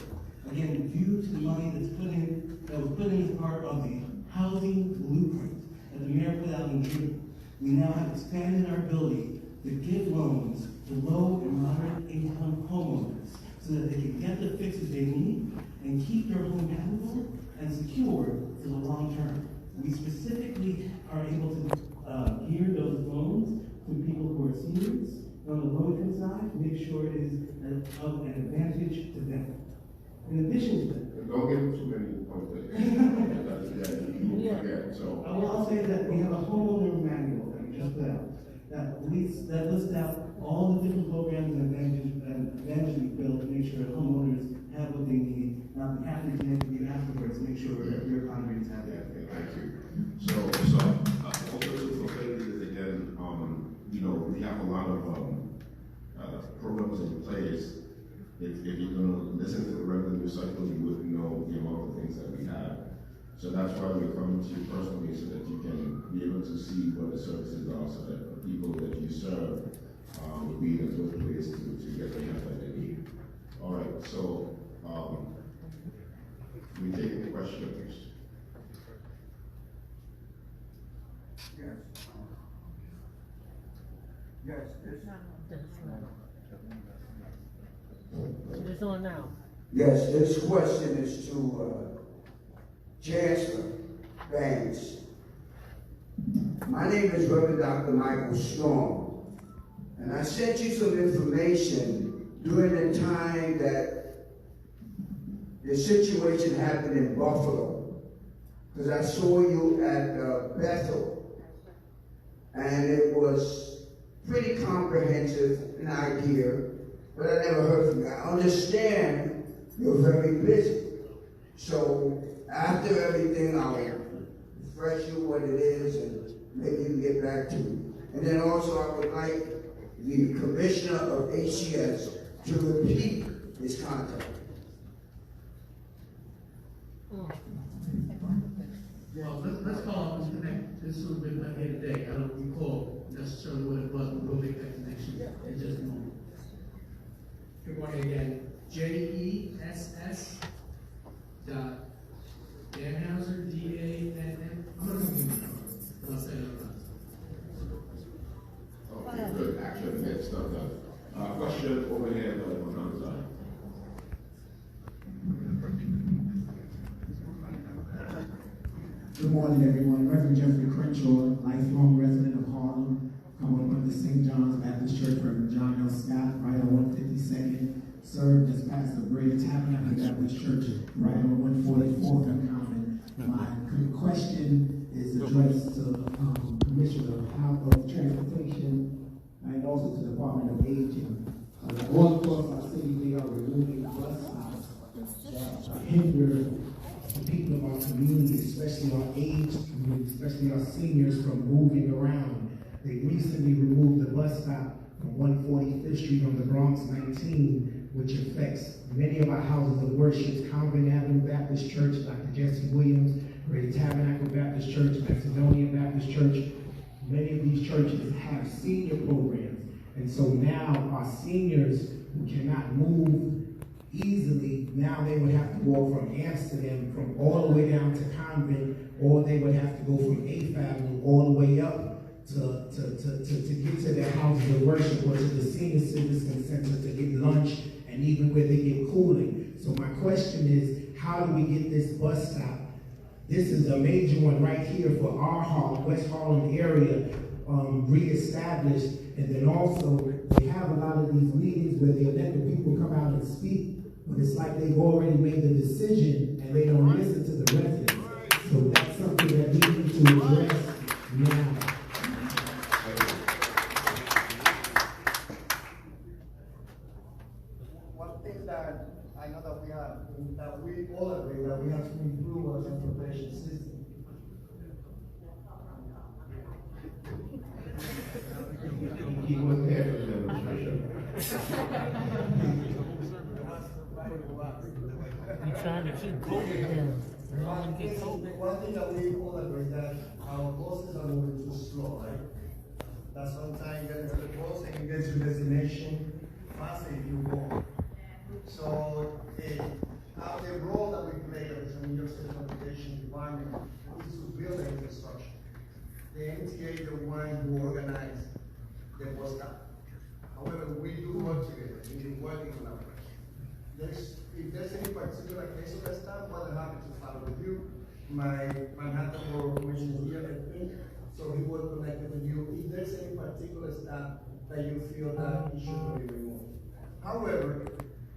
Again, due to the money that was put in as part of the housing blueprint that the mayor put out in June. We now have expanded our ability to give loans to low and moderate income homeowners so that they can get the fixes they need and keep their home habitable and secure for the long term. We specifically are able to gear those loans to people who are seniors on the low-income side to make sure it is of an advantage to them. In addition to that, don't give them too many points. So I will also say that we have a homeowner manual that we just put out that lists out all the different programs and advantages we built to make sure that homeowners have what they need. And I'll be happy to connect with you afterwards to make sure that your condominiums have that. Thank you. So also to fulfill this again, we have a lot of programs in place. If you're going to listen to the regular recycle, you wouldn't know the amount of things that we have. So that's why we're coming to you personally so that you can be able to see what the services are so that the people that you serve will be in a good place to get the help that they need. All right, so we take the questions. Yes. It's on now. Yes, this question is to Chancellor Banks. My name is Reverend Dr. Michael Storm, and I sent you some information during the time that the situation happened in Buffalo, because I saw you at Bethel, and it was pretty comprehensive, an idea, but I never heard from you. I understand you're very busy. So after everything, I'll refresh you what it is and maybe you can get back to me. And then also I would like the Commissioner of HCS to repeat his contact. Well, let's call and connect. This would have been my day today. I don't recall necessarily what it was, but we'll make that connection in just a moment. Good morning again. JESS dot Danhauser, DANN. I'm going to come in. I'll say it on Okay, good. Action, get stuff done. Question over here on the other side. Good morning, everyone. Reverend Jeffrey Crenshaw, lifelong resident of Harlem, come up under St. John's Baptist Church, Reverend John L. Scott, right on 152nd, served as pastor of Greater Tabernacle Baptist Church, right on 144th and Common. My question is addressed to Commissioner of Transportation and also to the Department of Aging. All across our city, they are removing bus stops that hinder the people of our community, especially our aged community, especially our seniors, from moving around. They recently removed the bus stop from 145th Street on the Bronx 19 which affects many of our houses of worship: Convent Avenue Baptist Church, Dr. Jesse Williams, Greater Tabernacle Baptist Church, Macedonia Baptist Church. Many of these churches have senior programs. And so now our seniors who cannot move easily, now they would have to walk from Amsterdam from all the way down to Convent, or they would have to go from 8th Avenue all the way up to get to their houses of worship or to the senior citizen center to get lunch and even where they get cooling. So my question is, how do we get this bus stop? This is a major one right here for our Harlem, West Harlem area, reestablished. And then also, they have a lot of these meetings where they let the people come out and speak, but it's like they've already made the decision and they don't listen to the residents. So that's something that we need to address now. One thing that I know that we all agree that we have to improve our transportation system. He wasn't here for the demonstration. You're trying to keep COVID down. One thing that we all agree that our buses are moving too slow, right? That sometimes getting to the bus and you get to your destination faster if you walk. So the role that we play as a New York State Transportation Department is to build the infrastructure. The MTA is the one who organized the bus stop. However, we do work together. We've been working on that. If there's any particular case of that stop, more than happy to follow with you. My Manhattan Borough Commissioner is here, I think, so he will connect with you. If there's any particular stop that you feel that it should be removed. However,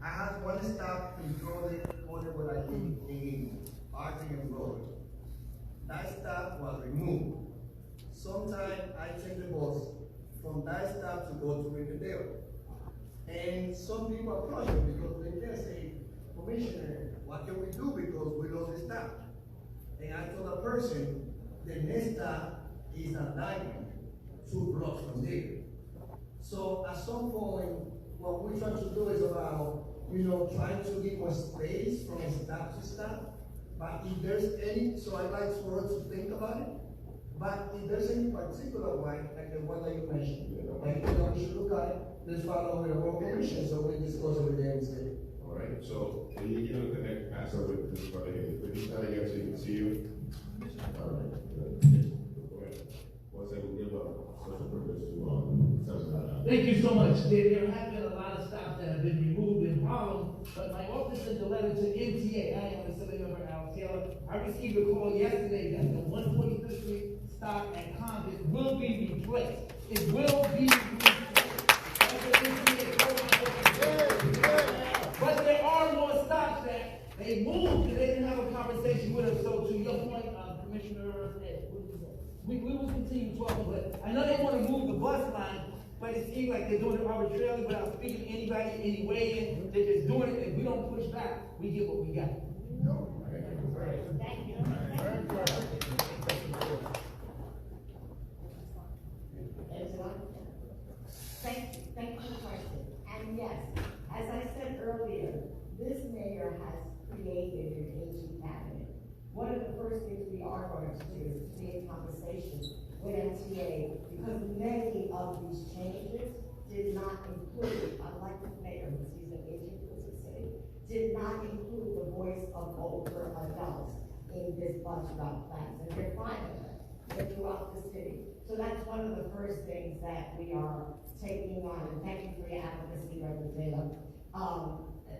I have one stop in Jordan, where I live in Artington Road. That stop was removed. Sometimes I take the bus from that stop to go to Riverdale. And some people approach me because they can say, Commissioner, what can we do because we lost the stop? And I told a person, the next stop is a diamond, 2 blocks from there. So at some point, what we try to do is about, trying to give more space from stop to stop. But if there's any, so I like for us to think about it. But if there's any particular one, like the one that you mentioned, like we should look at it, let's follow with the whole commission, so we discuss it with them instead. All right, so you're going to connect, pass over with this brother here. Could you stand again so you can see you? All right, good. Go ahead. Once I will give a special purpose to Thank you so much. There have been a lot of stops that have been removed in Harlem, but my office sent a letter to MTA. I am a city member, Al Taylor. I received a call yesterday that the 145th Street stop at Convent will be replaced. It will be replaced. But there are more stops that they moved and they didn't have a conversation with us. So to your point, Commissioner, we will continue talking, but I know they want to move the bus line, but it seems like they're doing it arbitrarily without speaking to anybody, any way in. They're just doing it, and we don't push back. We get what we got. Thank you. Thank you for the question. And yes, as I said earlier, this mayor has created an aging cabinet. One of the first things we are going to do is create conversations with MTA because many of these changes did not include, unlike the mayor, who sees an aging city, did not include the voice of older adults in this bus route plans. And there are 5 of them. They're throughout the city. So that's one of the first things that we are taking on. And thank you for your advocacy, Reverend Taylor.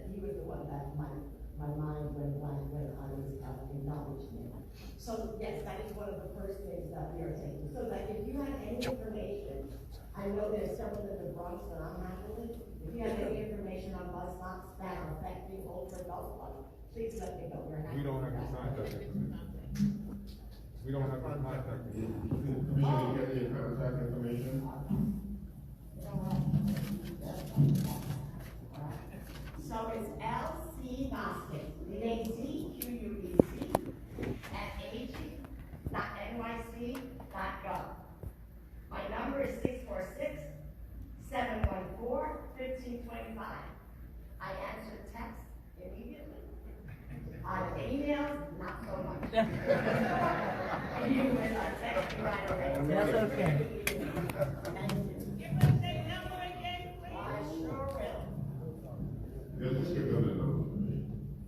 He was the one that my mind went blank when I was acknowledging him. So yes, that is one of the first things that we are taking. So that if you have any information, I know there's several in the Bronx that I'm handling. If you have any information on bus stops that are affecting older adults, please let me know. We don't have your contact information. We don't have your contact information. Commissioner, you get your contact information? So it's LC Vasquez, VACQUEZ at aging.nyc.gov. My number is 646-714-1525. I not so much. You will text me right away. That's okay. Thank you. I sure will. Yeah, just give them the number.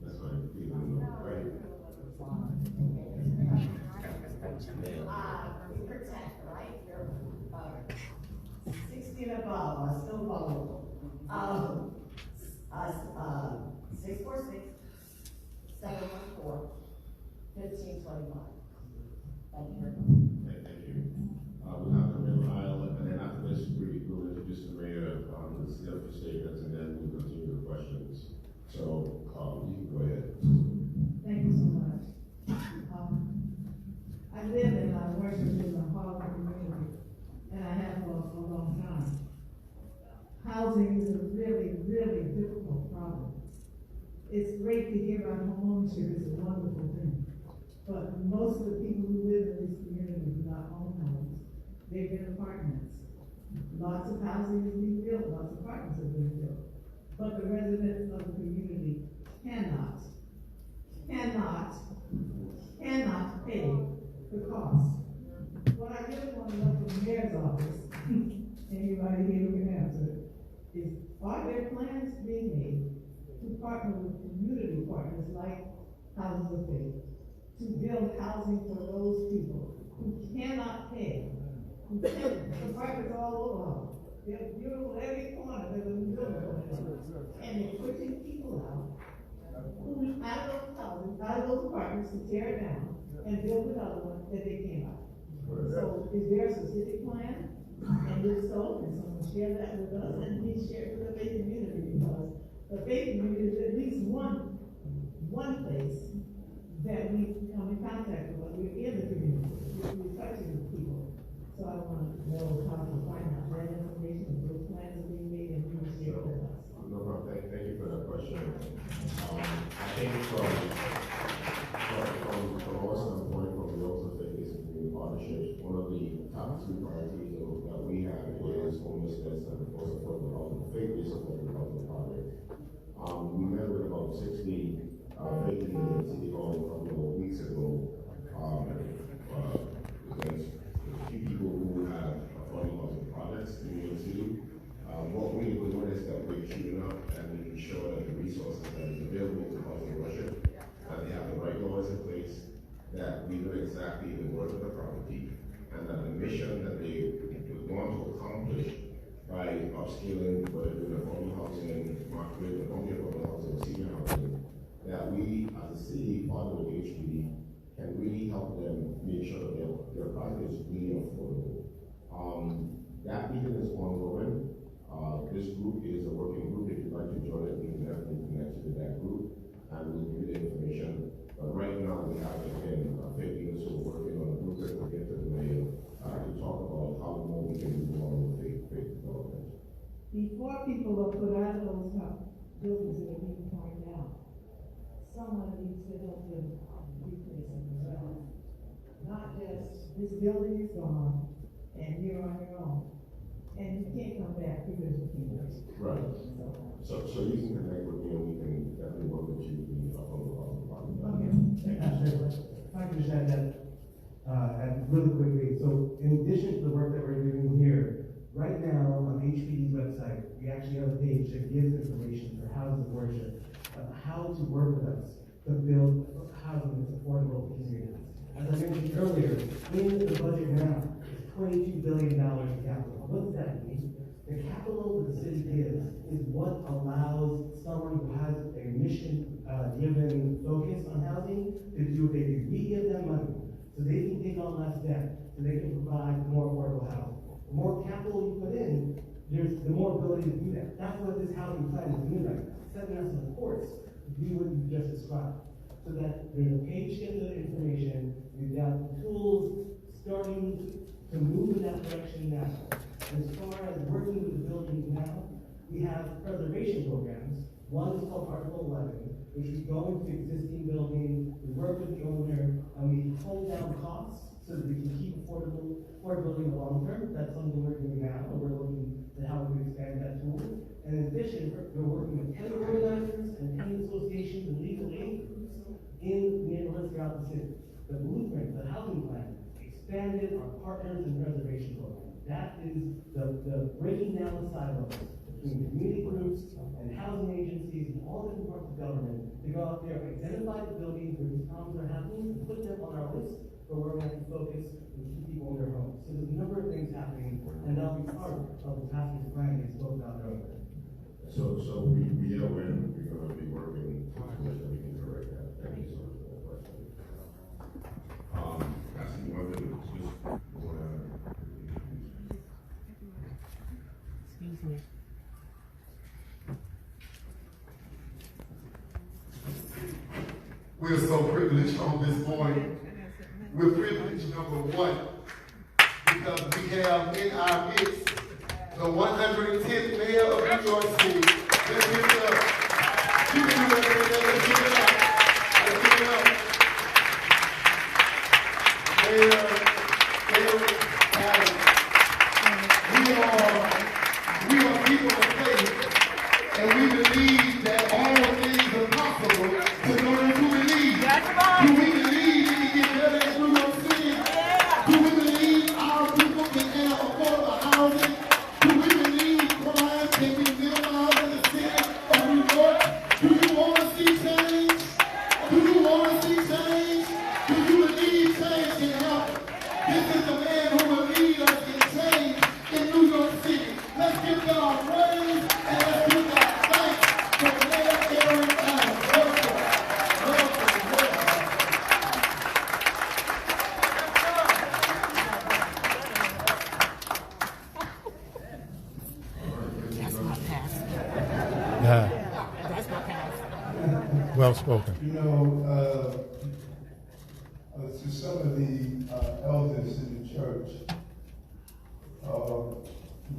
That's fine. Give them the number. Right. We protect, right? You're 60 and above are still vulnerable. 646-714-1525. Thank you. Thank you. We'll have the middle aisle, and then after this, we'll introduce the mayor, the for statements, and then we'll continue the questions. So, you can go ahead. Thank you so much. I live and I work in the Harlem community, and I have for a long time. Housing is a really, really difficult problem. It's great to hear about homeownership, it's a wonderful thing. But most of the people who live in this community do not own homes. They live in apartments. Lots of housing is being built, lots of apartments are being built. But the residents of the community cannot pay the cost. What I really want to know from the mayor's office, anybody here who can answer it, is are there plans being made to partner with community partners like Houses of Faith to build housing for those people who cannot pay? Apartments all over. They're beautiful every corner. There's a new building. And they're pushing people out who out of those houses, out of those apartments to tear it down and build another one that they came out. So is there a specific plan? And if so, can someone share that with us and please share it with the faith community, because the faith community is at least one place that we come in contact with. We're in the community. We're touching the people. So I want to know how to find out that information, if those plans are being made, and please share it with us. No problem. Thank you for that question. I think from our standpoint, from the Office of Faith Community Partnerships, one of the top two priorities that we have is homelessness and of course affordable housing, faith-based affordable housing project. We met with about 60 faith leaders in City Hall a couple of weeks ago. There's a few people who have affordable housing projects in New York City. What we're doing is that we're queuing up and making sure that the resources that is available to housing worship, that they have the right laws in place, that we know exactly the worth of the property, and that the mission that they want to accomplish by upscaling, whether doing affordable housing, marketing, only affordable housing, or senior housing, that we as a city, partner with HPD, can really help them make sure that their project is really affordable. That meeting is ongoing. This group is a working group. If you'd like to join it, we can definitely connect you to that group, and we'll give you the information. But right now, we have, again, faith leaders who are working on a blueprint to get to the mayor to talk about how more we can move on with faith development. Before people are put out of those buildings that are being torn down, someone needs to help them replace them as well. Not just, this building is gone, and you're on your own. And you can't come back because you can't. Right. So you can connect with me and we can definitely work with you to be up on the problem. Okay. If I can just add that really quickly. So in addition to the work that we're doing here, right now on HPD's website, we actually have a page that gives information for houses of worship, how to work with us to build housing that's affordable for communities. As I mentioned earlier, in the budget now, $22 billion in capital. What does that mean? The capital the city gives is what allows someone who has a mission-driven focus on housing to do what they do. We give them money so they can take on less debt, so they can provide more affordable housing. The more capital you put in, there's the more ability to do that. That's what this housing plan is doing right now. Setting us on course to do what you just described. So that there's a page to the information, we've got the tools starting to move in that direction now. As far as working with the buildings now, we have preservation programs. One is called Article 11, which we go into existing buildings, we work with the owner, and we hold down costs so that we can keep affordability in the long term. That's something we're doing now, and we're looking at how we can expand that tool. And in addition, we're working with tenant organizers and tenant associations and legal aid groups in neighborhoods throughout the city. The blueprint, the housing plan, expanded our partners and reservation program. That is the breaking down the silos between community groups and housing agencies and all different parts of government to go out there, identify the buildings where these problems are happening, and put them on our list for where we have to focus and keep people in their homes. So there's a number of things happening, and that'll be part of the task force plan we spoke about earlier. So we are when we're going to be working to make sure we can correct that. Thank you so much for that question. Pastor, you want to just Excuse me. We are so privileged on this morning. We're privileged, number one, because we have in our midst the 110th mayor of New York City. Let's give it up. You can do it. Let's give it up. Let's give it up. We are people of faith, and we believe that all things are possible to those who believe. Do we believe we can get better in New York City? Do we believe our people can have affordable housing? Do we believe crime can be minimized in the city of New York? Do you want to see change? Do you want to see change? Do you believe change can happen? This is the man who will lead us in change in New York City. Let's give God praise and let's give God thanks for Mayor Aaron Allen. That's my pass. Well spoken. You know, to some of the elders in the church,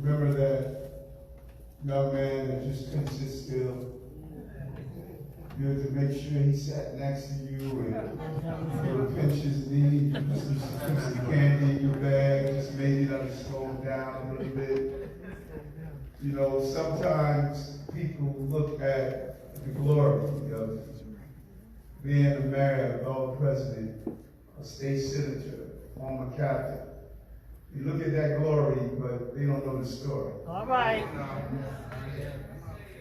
remember that young man that just couldn't sit still? You had to make sure he sat next to you and you would pinch his knee, put some candy in your bag, just maybe let him slow him down a little bit. You know, sometimes people look at the glory of being a mayor, a president, a state senator, former captain. You look at that glory, but they don't know the story. All right.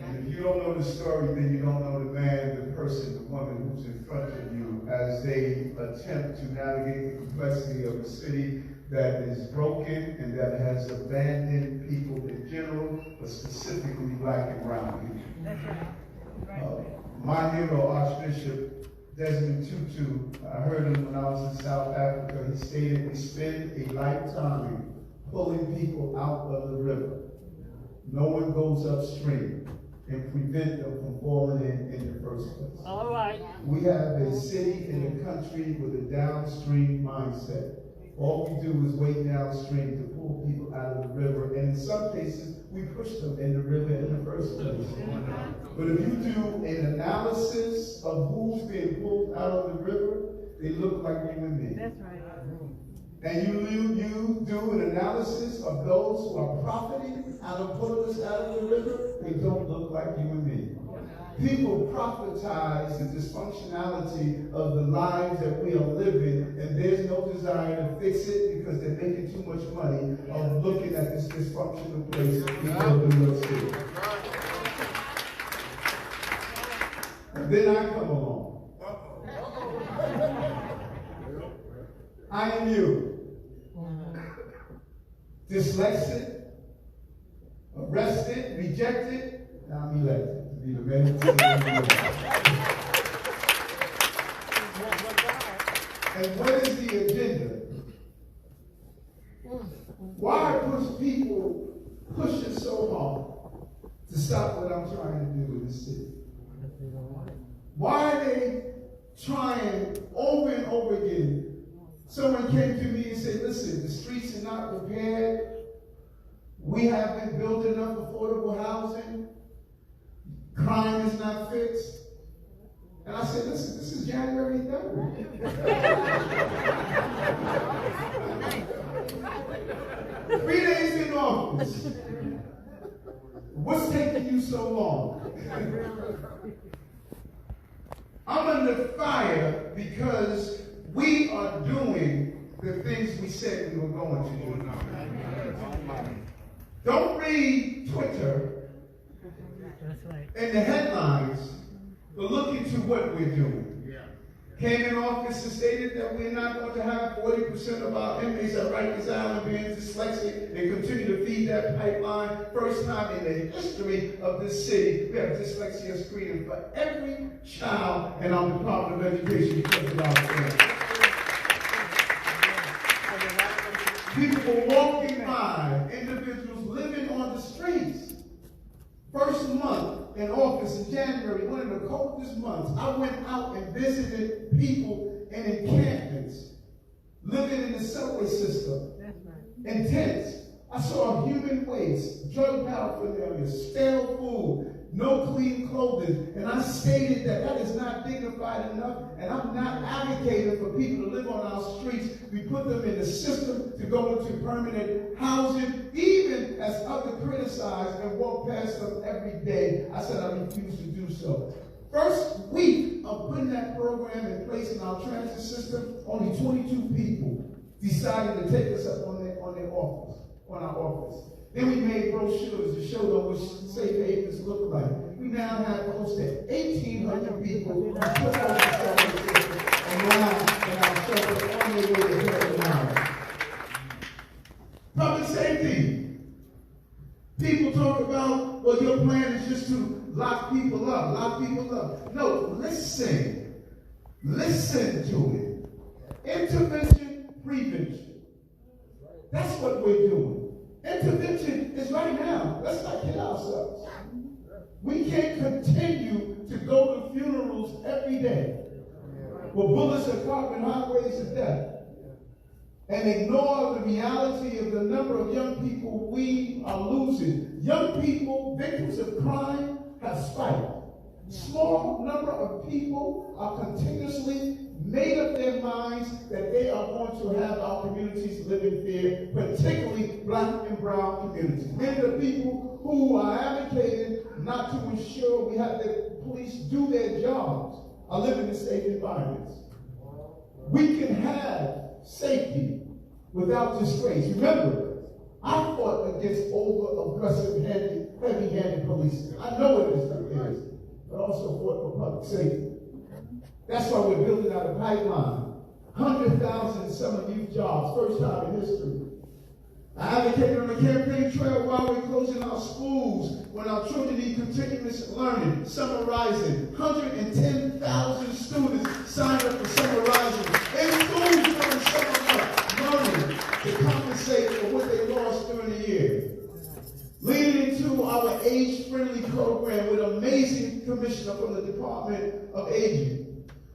And if you don't know the story, then you don't know the man, the person, the woman who's in front of you as they attempt to navigate the complexity of a city that is broken and that has abandoned people in general, but specifically black and brown people. That's right. My hero, Archbishop Desmond Tutu, I heard him when I was in South Africa. He stated, we spend a lifetime pulling people out of the river. No one goes upstream and prevent them from falling in the first place. All right. We have a city and a country with a downstream mindset. All we do is wait downstream to pull people out of the river, and in some cases, we push them in the river in the first place. But if you do an analysis of who's being pulled out of the river, they look like you and me. That's right. And you do an analysis of those who are profiting out of pulling us out of the river, they don't look like you and me. People prophetize the dysfunctionality of the lives that we are living, and there's no desire to fix it because they're making too much money of looking at this dysfunctional place we call New York City. And then I come along. I am you. Dyslexic, arrested, rejected, now I'm elected. Be the mayor. And what is the agenda? Why push people pushing so hard to stop what I'm trying to do in this city? Why are they trying over and over again? Someone came to me and said, listen, the streets are not repaired. We haven't built enough affordable housing. Crime is not fixed. And I said, listen, this is January 3rd. 3 days in office. What's taking you so long? I'm under fire because we are doing the things we said we were going to do. Don't read Twitter and the headlines, but look into what we're doing. Came in office and stated that we're not going to have 40% of our inmates at Rikers Island being dyslexic and continue to feed that pipeline. First time in the history of this city, we have dyslexia screening for every child in our Department of Education because of our plan. People were walking by, individuals living on the streets. First month in office in January, one of the coldest months, I went out and visited people in encampments, living in the subway system, in tents. I saw human waste, drug paraphernalia, stale food, no clean clothing, and I stated that that is not dignified enough, and I'm not advocating for people to live on our streets. We put them in the system to go into permanent housing, even as others criticize and walk past them every day. I said I refuse to do so. First week of putting that program in place in our transit system, only 22 people decided to take us up on our office. Then we made brochures to show them what safe havens look like. We now have close to 1,800 people who put on the subway system around in our shelter on their way to help them out. Public safety. People talk about, well, your plan is just to lock people up. No, listen. Listen to it. Intervention, prevention. That's what we're doing. Intervention is right now. Let's not kid ourselves. We can't continue to go to funerals every day where bullets are carving highways of death and ignore the reality of the number of young people we are losing. Young people, victims of crime, have spiked. Small number of people are continuously made up their minds that they are going to have our communities live in fear, particularly black and brown communities. Many of the people who are advocating not to ensure we have the police do their jobs are living in safe environments. We can have safety without disgrace. Remember, I fought against over-aggressive, heavy-handed policing. I know what it is, but also fought for public safety. That's why we're building out a pipeline. 100,000 summer youth jobs, first time in history. I advocated on the campaign trail while we're closing our schools when our children need continuous learning, Summer Rising. 110,000 students signed up for Summer Rising in schools during summer months, learning to compensate for what they lost during the year. Leading into our age-friendly program with amazing commissioner from the Department of Aging.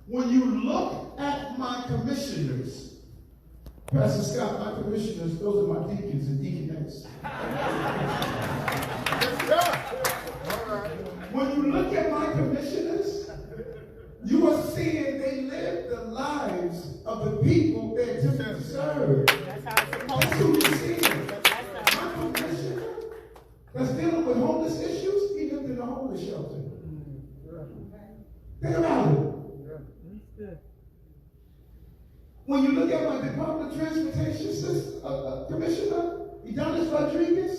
When you look at my commissioners, Pastor Scott, my commissioners, those are my deacons and deaconesses. When you look at my commissioners, you are seeing they live the lives of the people they're attempting to serve. That's who you're seeing. My commissioner that's dealing with homeless issues, he lived in a homeless shelter. Think about it. When you look at my Department of Transportation Commissioner, Adonis Rodriguez,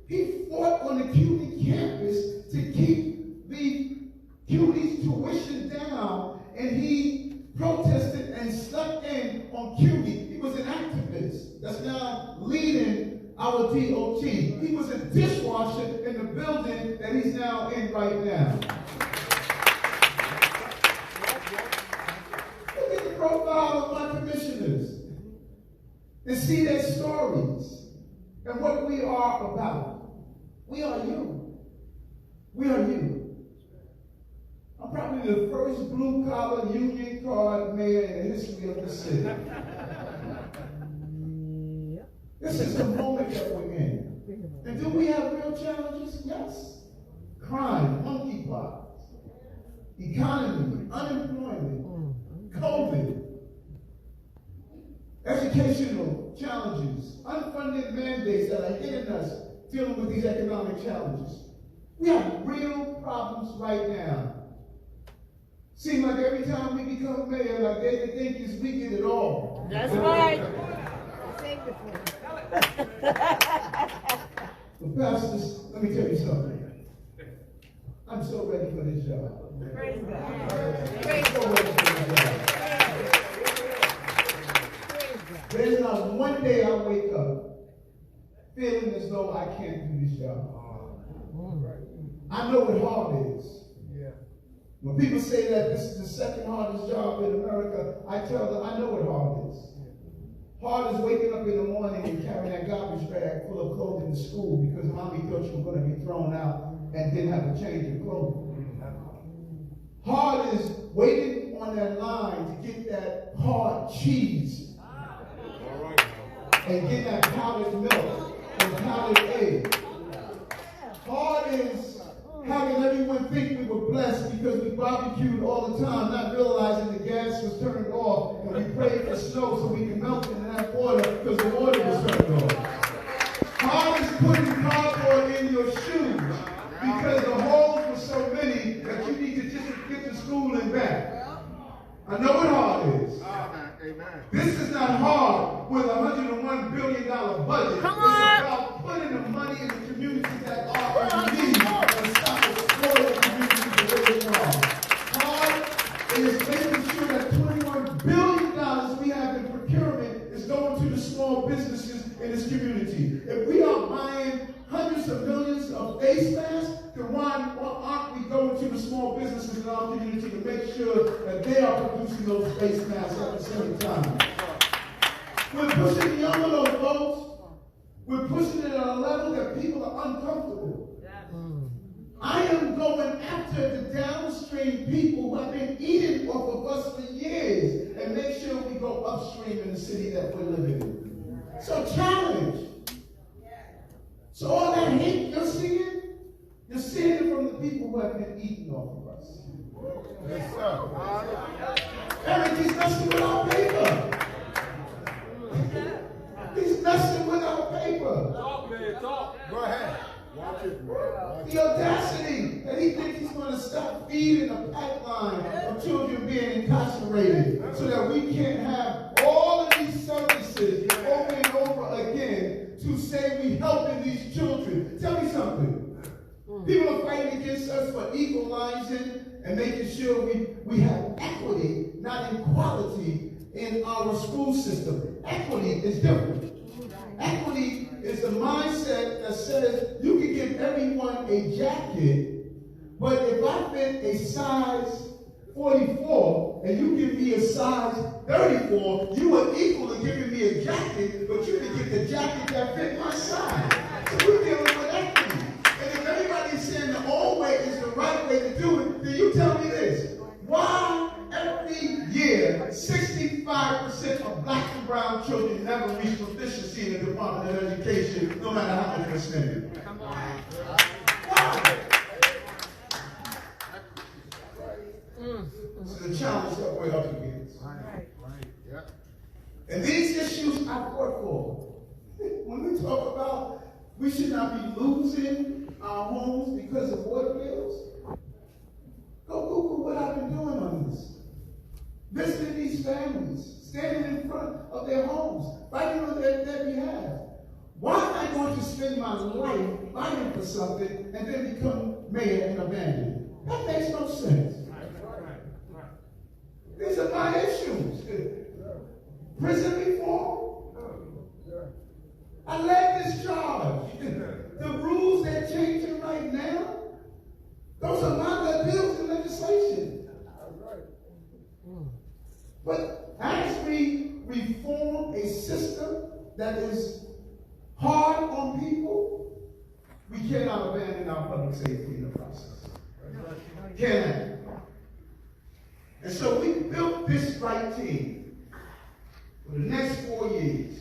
he fought on the CUNY campus to keep the CUNY's tuition down, and he protested and slept in on CUNY. He was an activist that's now leading our DOT. He was a dishwasher in the building that he's now in right now. Profile of my commissioners and see their stories and what we are about. We are you. We are you. I'm probably the first blue-collar union card mayor in the history of the city. This is the moment that we're in. And do we have real challenges? Yes. Crime, monkeypox, economy, unemployment, COVID, educational challenges, unfunded mandates that are hitting us dealing with these economic challenges. We have real problems right now. Seems like every time we become mayor, like David Dinkins, we get it all. That's right. But pastors, let me tell you something. I'm so ready for this job. Praise God. I'm so ready for this job. There's not one day I wake up feeling as though I can't do this job. I know what hard is. When people say that this is the second hardest job in America, I tell them I know what hard is. Hard is waking up in the morning and carrying that garbage bag full of clothing to school because mommy thought you were going to be thrown out and didn't have a change of clothing. Hard is waiting on that line to get that hard cheese and get that powdered milk and powdered egg. Hard is having everyone think we were blessed because we barbecued all the time, not realizing the gas was turned off, and we prayed for snow so we could melt it in that water because the water was turned off. Hard is putting cardboard in your shoes because the holes were so many that you need to just get to school and back. I know what hard is. This is not hard with a $101 billion budget. It's about putting the money in the communities that are in need and stop exploiting the communities the way they are. Hard is making sure that $21 billion we have in procurement is going to the small businesses in this community. If we are buying hundreds of millions of face masks, then why aren't we going to the small businesses in our community to make sure that they are producing those face masks at the same time? We're pushing the envelope, folks. We're pushing it at a level that people are uncomfortable. I am going after the downstream people who have been eating off of us for years and make sure we go upstream in the city that we're living in. So challenge. So all that hate you're seeing it from the people who have been eating off of us. Yes, sir. Eric, he's messing with our paper. He's messing with our paper. Talk, man, talk. Go ahead. Watch it, man. The audacity that he thinks he's going to stop feeding a pipeline of children being incarcerated so that we can't have all of these services over and over again to say we helping these children. Tell me something. People are fighting against us for equalizing and making sure we have equity, not equality, in our school system. Equity is different. Equity is the mindset that says you can give everyone a jacket, but if I fit a size 44 and you give me a size 34, you are equal to giving me a jacket, but you can get the jacket that fit my size. So we're dealing with equity. And if everybody's saying the old way is the right way to do it, then you tell me this. Why every year 65% of black and brown children never reach proficiency in the Department of Education, no matter how much they're spending? Why? This is the challenge that we're up against. And these issues I fought for. When we talk about we should not be losing our homes because of water bills, go Google what I've been doing on this. Visiting these families, standing in front of their homes, fighting on their behalf. Why am I going to spend my life fighting for something and then become mayor and abandon it? That makes no sense. These are my issues. Prison reform. I led this charge. The rules they're changing right now, those are my bills in legislation. But as we reform a system that is hard on people, we cannot abandon our public safety in the process. Cannot. And so we built this right team for the next 4 years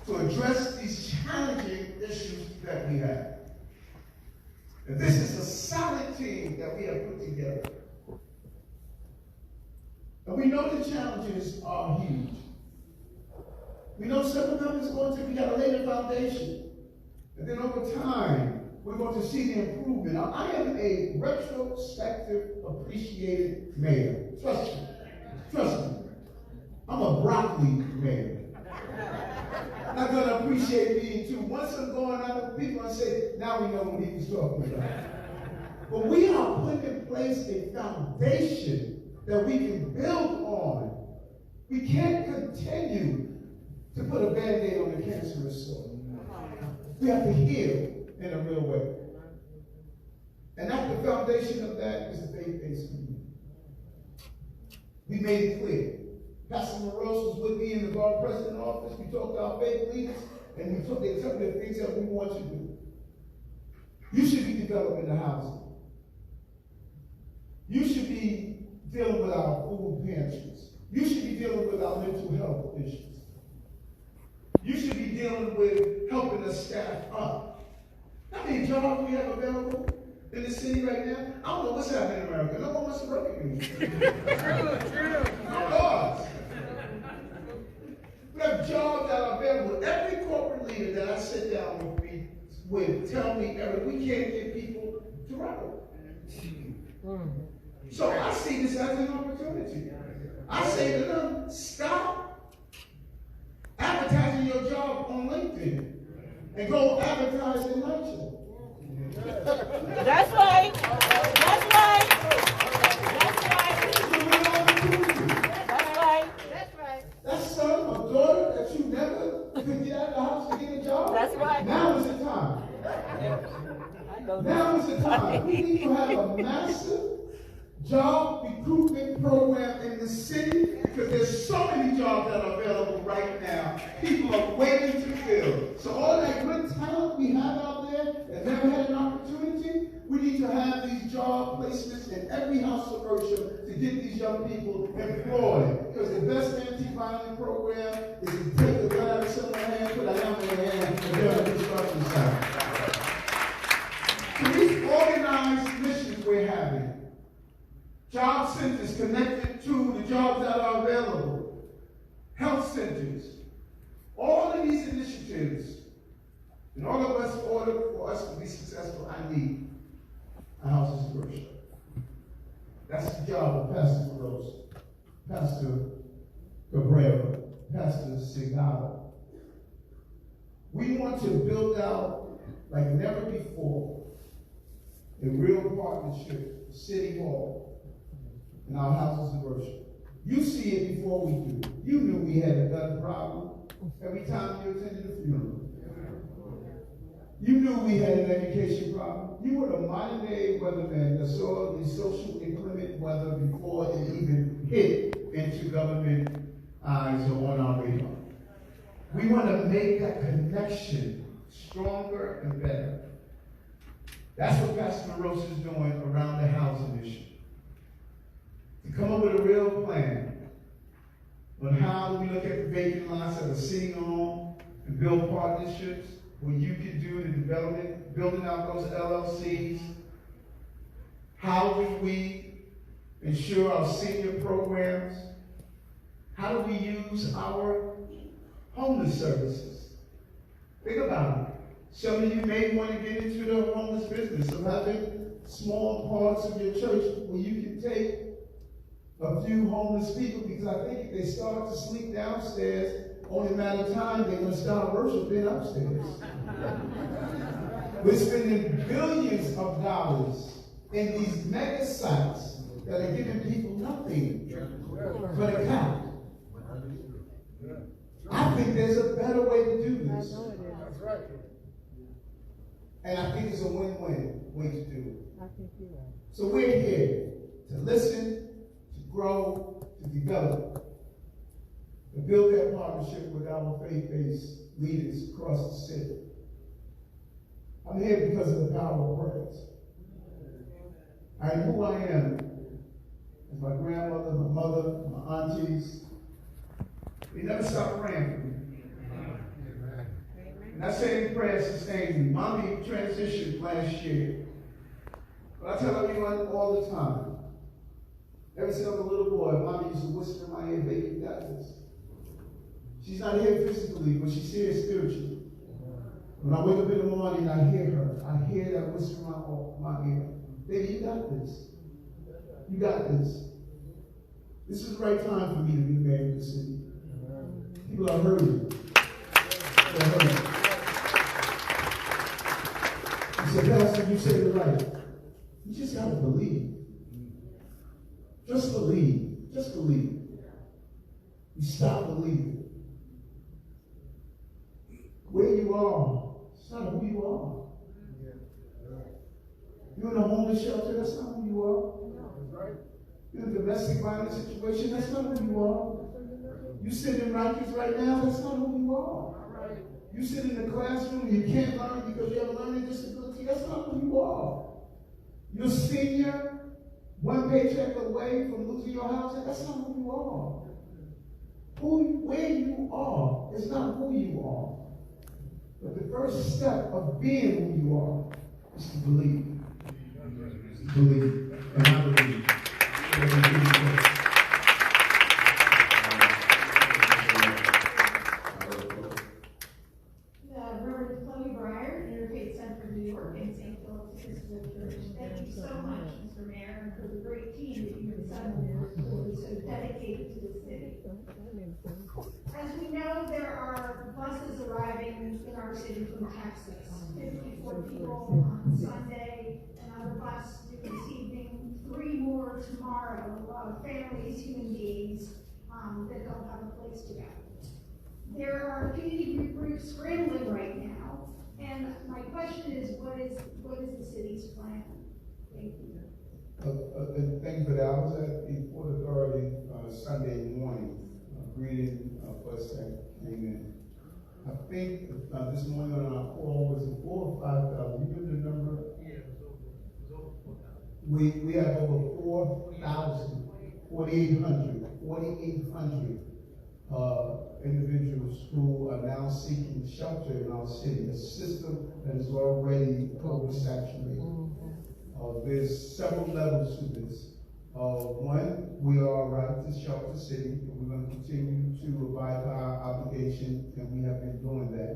to address these challenging issues that we have. And this is a solid team that we have put together. And we know the challenges are huge. We know some of them is going to, we got to lay the foundation. And then over time, we're going to see the improvement. Now, I am a retrospective, appreciated mayor. Trust me. Trust me. I'm a broccoli mayor. Not going to appreciate me too. Once I'm going out, people are going to say, now we know what he was talking about. But we are putting in place a foundation that we can build on. We can't continue to put a Band-Aid on the cancerous sore. We have to heal in a real way. And at the foundation of that is the faith-based community. We made it clear. Pastor Morose was with me in the Guard President office. We talked to our faith leaders, and they told me the things that we want you to do. You should be developing the housing. You should be dealing with our food pantries. You should be dealing with our mental health issues. You should be dealing with helping us staff up. How many jobs we have available in the city right now? I don't know what's happening in America. No one wants to work with me. True. My God. We have jobs that are available. Every corporate leader that I sit down with tell me, Eric, we can't get people to run. So I see this as an opportunity. I say to them, stop advertising your job on LinkedIn and go advertise in Nitro. That's right. That's right. That's right. That's right. That son or daughter that you never could get out of the house to get a job. That's right. Now is the time. Now is the time. We need to have a massive job recruitment program in the city because there's so many jobs that are available right now. People are waiting to fill. So all that good talent we have out there that never had an opportunity, we need to have these job placements in every house of worship to get these young people employed. Because the best anti-violent program is to take the gun out of someone's hand, put a hammer in their hand, and build a construction site. So these organized missions we're having, job centers connected to the jobs that are available, health centers, all of these initiatives, in all of us, order for us to be successful, I need a houses of worship. That's the job of Pastor Rose, Pastor Cabrera, Pastor Segala. We want to build out, like never before, a real partnership, City Hall, and our houses of worship. You see it before we do. You knew we had a gun problem every time you attended a funeral. You knew we had an education problem. You were the modern day weatherman that saw the social inclement weather before it even hit into government eyes or on our radar. We want to make that connection stronger and better. That's what Pastor Morose is doing around the housing issue. To come up with a real plan on how we look at the vacant lots that are sitting on and build partnerships where you can do the development, building out those LLCs. How do we ensure our senior programs? How do we use our homeless services? Think about it. Some of you may want to get into the homeless business of having small parts of your church where you can take a few homeless people, because I think if they start to sleep downstairs, only a matter of time they're going to start worshiping upstairs. We're spending billions of dollars in these mega sites that are giving people nothing but a count. I think there's a better way to do this. That's right. And I think it's a win-win way to do it. I think you're right. So we're here to listen, to grow, to develop, to build that partnership with our faith-based leaders across the city. I'm here because of the power of prayers. I am who I am. As my grandmother, my mother, my aunties, they never stopped praying for me. And that same prayer sustained me. Mommy transitioned last year. But I tell everyone all the time, ever since I was a little boy, Mommy used to whisper in my ear, baby, you got this. She's not here physically, but she's here spiritually. When I wake up in the morning, I hear her. I hear that whisper in my ear. Baby, you got this. You got this. This is the right time for me to be the mayor of the city. People are hurting. They're hurting. He said, Pastor, you said it right. You just got to believe. Just believe. Just believe. You stop believing. Where you are, it's not who you are. You're in a homeless shelter, that's not who you are. You're in a domestic violence situation, that's not who you are. You sit in Rikers right now, that's not who you are. You sit in the classroom and you can't learn because you have a learning disability, that's not who you are. You're a senior, one paycheck away from losing your house, that's not who you are. Where you are is not who you are. But the first step of being who you are is to believe. Believe. And I believe. Reverend Chloe Breyer, Interfaith Center of New York and St. Philip's Episcopal Church. Thank you so much, Mr. Mayor, and for the great team that you assembled who is so dedicated to the city. As we know, there are buses arriving in our city from Texas. 54 people on Sunday, another bus due this evening, 3 more tomorrow. A lot of families, human beings that don't have a place to go. There are community groups scrambling right now, and my question is, what is the city's plan? Thank you. Thank you for that. I was at the Port Authority Sunday morning, greeting us that came in. I think this morning on our call was it 4,000 or 5,000? You give the number? Yeah, it was over 4,000. We have over 4,000, 4,800 individuals who are now seeking shelter in our city, a system that is already oversaturated. There's several levels to this. One, we are right to shelter city, and we're going to continue to abide by our obligation, and we have been doing that.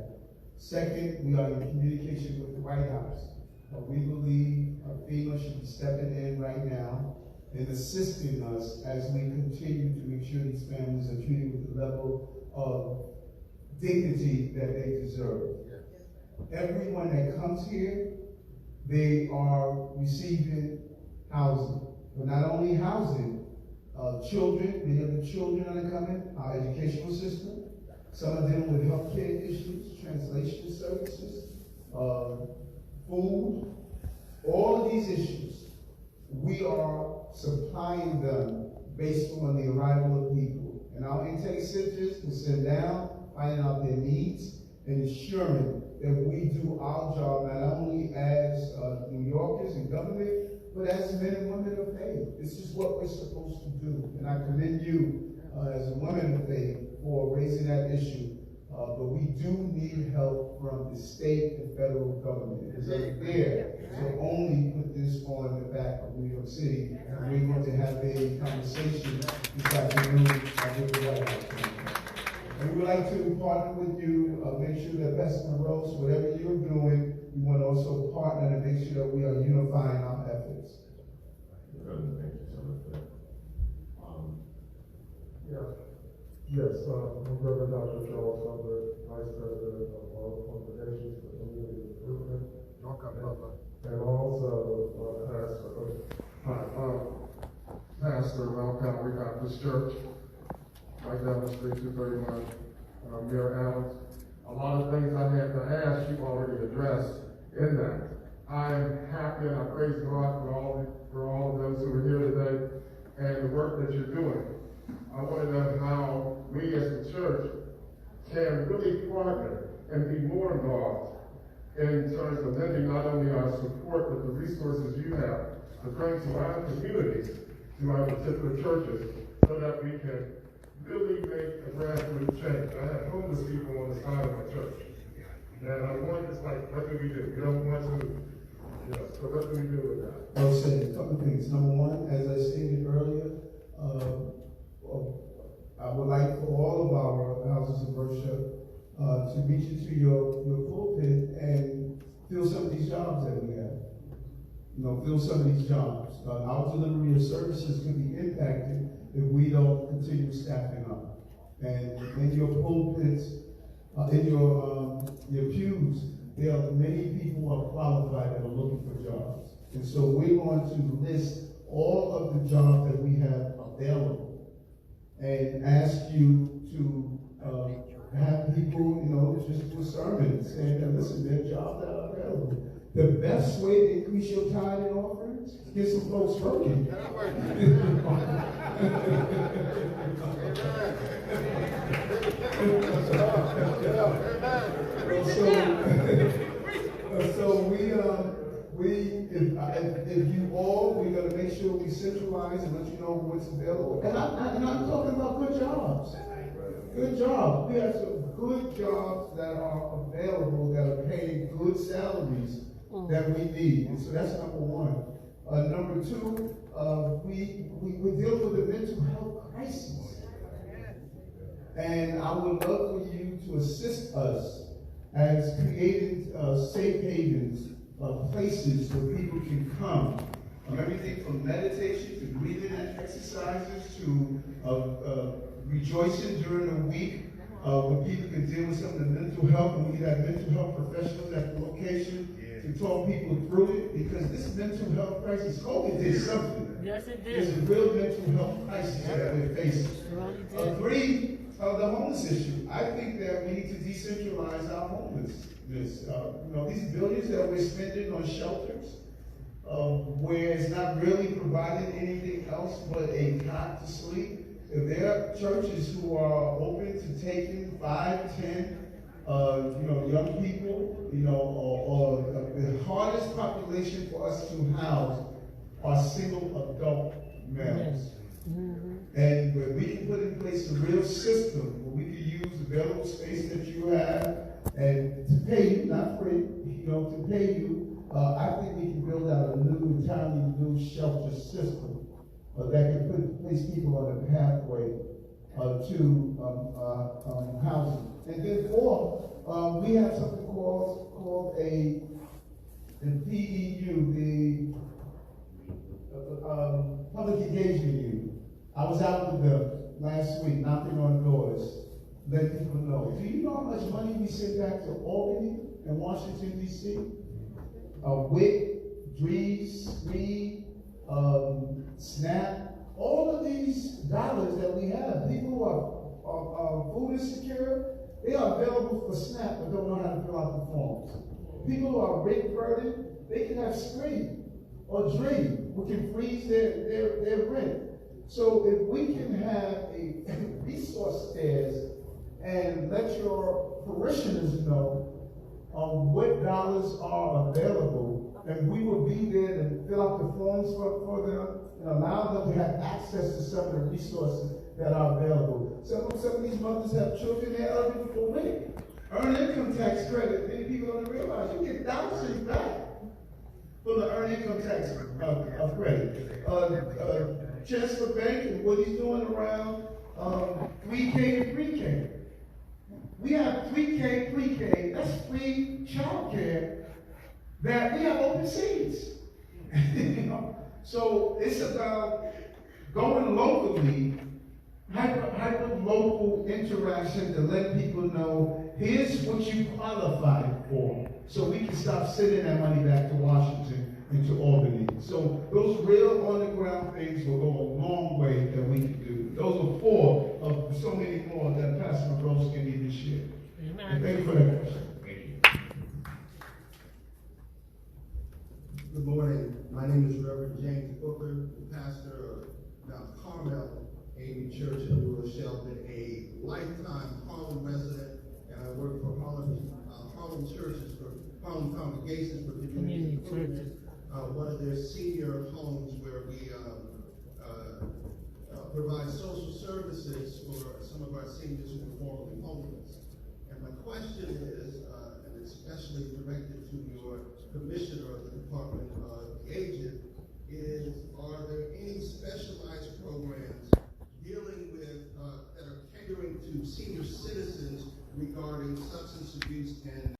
Second, we are in communication with the White House. We believe FEMA should be stepping in right now and assisting us as we continue to make sure these families are treated with the level of dignity that they deserve. Everyone that comes here, they are receiving housing. But not only housing, children, many of the children are coming, our educational system, some of them with healthcare issues, translation services, food, all of these issues, we are supplying them based on the arrival of people. And our intake centers will sit down, finding out their needs, and ensuring that we do our job not only as New Yorkers and government, but as men and women of faith. This is what we're supposed to do. And I commend you as a woman of faith for raising that issue. But we do need help from the state and federal government. It is unfair to only put this on the back of New York City. And we're going to have a conversation this afternoon with the White House. And we would like to partner with you, make sure that Pastor Monroe, whatever you're doing, we want to also partner to make sure that we are unifying our efforts. Thank you so much for that. Yes, I'm Reverend Dr. Charles Hubbard, Vice President of all Congregations for Community Improvement. And also Pastor of Mount Calvary Baptist Church, right down the street, 231, Mayor Adams. A lot of things I had to ask, you already addressed in that. I am happy and I praise God for all of those who are here today and the work that you're doing. I want to know how we as the church can really partner and be more involved in terms of lending not only our support, but the resources you have to bring to our communities, to our particular churches, so that we can really make a grassroots change. I have homeless people on the side of my church. And I want, it's like, what do we do? We don't want to, so what do we do with that? I'll say a couple of things. Number one, as I stated earlier, I would like for all of our houses of worship to reach into your pulpit and fill some of these jobs that we have. Fill some of these jobs. Our delivery of services could be impacted if we don't continue staffing up. And in your pulpits, in your pews, there are many people who are qualified that are looking for jobs. And so we're going to list all of the jobs that we have available and ask you to have people, just do sermons and listen, there are jobs that are available. The best way to increase your tithe and offerings is get some folks working. We're going to make sure we centralize and let you know what's available. And I'm talking about good jobs. Good jobs. We have some good jobs that are available that are paying good salaries that we need. And so that's number one. Number two, we deal with the mental health crisis. And I would love for you to assist us as creating safe havens, places where people can come. Everything from meditation to breathing exercises to rejoicing during the week, when people can deal with some of the mental health, and we have mental health professionals at the location to talk people through it, because this mental health crisis, COVID did something. Yes, it did. There's a real mental health crisis that we're facing. Three, the homeless issue. I think that we need to decentralize our homelessness. These billions that we're spending on shelters, where it's not really providing anything else but a cot to sleep. If there are churches who are open to taking 5, 10, young people, or the hardest population for us to house are single adult males. And where we can put in place a real system where we can use available space that you have and to pay you, not free, to pay you, I think we can build out a entirely new shelter system that can place people on a pathway to housing. And then four, we have something called a PEU, the Public Engagement Unit. I was out with them last week, knocking on doors, letting people know. Do you know how much money we send back to Albany and Washington, D.C.? WIC, DREES, SNEED, SNAP, all of these dollars that we have, people who are food insecure, they are available for SNAP but don't know how to fill out the forms. People who are rent burdened, they can have SCREEN or DREAM, who can freeze their rent. So if we can have a resource stairs and let your parishioners know what dollars are available, and we will be there to fill out the forms for them and allow them to have access to some of the resources that are available. Some of these mothers have children they're eligible for WIC. Earned income tax credit. Many people don't realize you get thousands back for the earned income tax credit. Chancellor Bank and what he's doing around 3K to 3K. We have 3K, pre-K, that's free child care that we have open seats. So it's about going locally, hyper-local interaction to let people know, here's what you qualified for, so we can stop sending that money back to Washington and to Albany. So those real on-the-ground things will go a long way that we can do. Those are four of so many more that Pastor Rose can even share. And thank you for that question. Good morning. My name is Reverend James Booker, pastor of Mount Carmel AME Church in New Rochelle, been a lifetime Harlem resident, and I work for Harlem churches, for Harlem congregations for community churches. One of their senior homes where we provide social services for some of our seniors who are formerly homeless. And my question is, and especially directed to your commissioner of the Department of Aging, is are there any specialized programs dealing with, that are catering to senior citizens regarding substance abuse and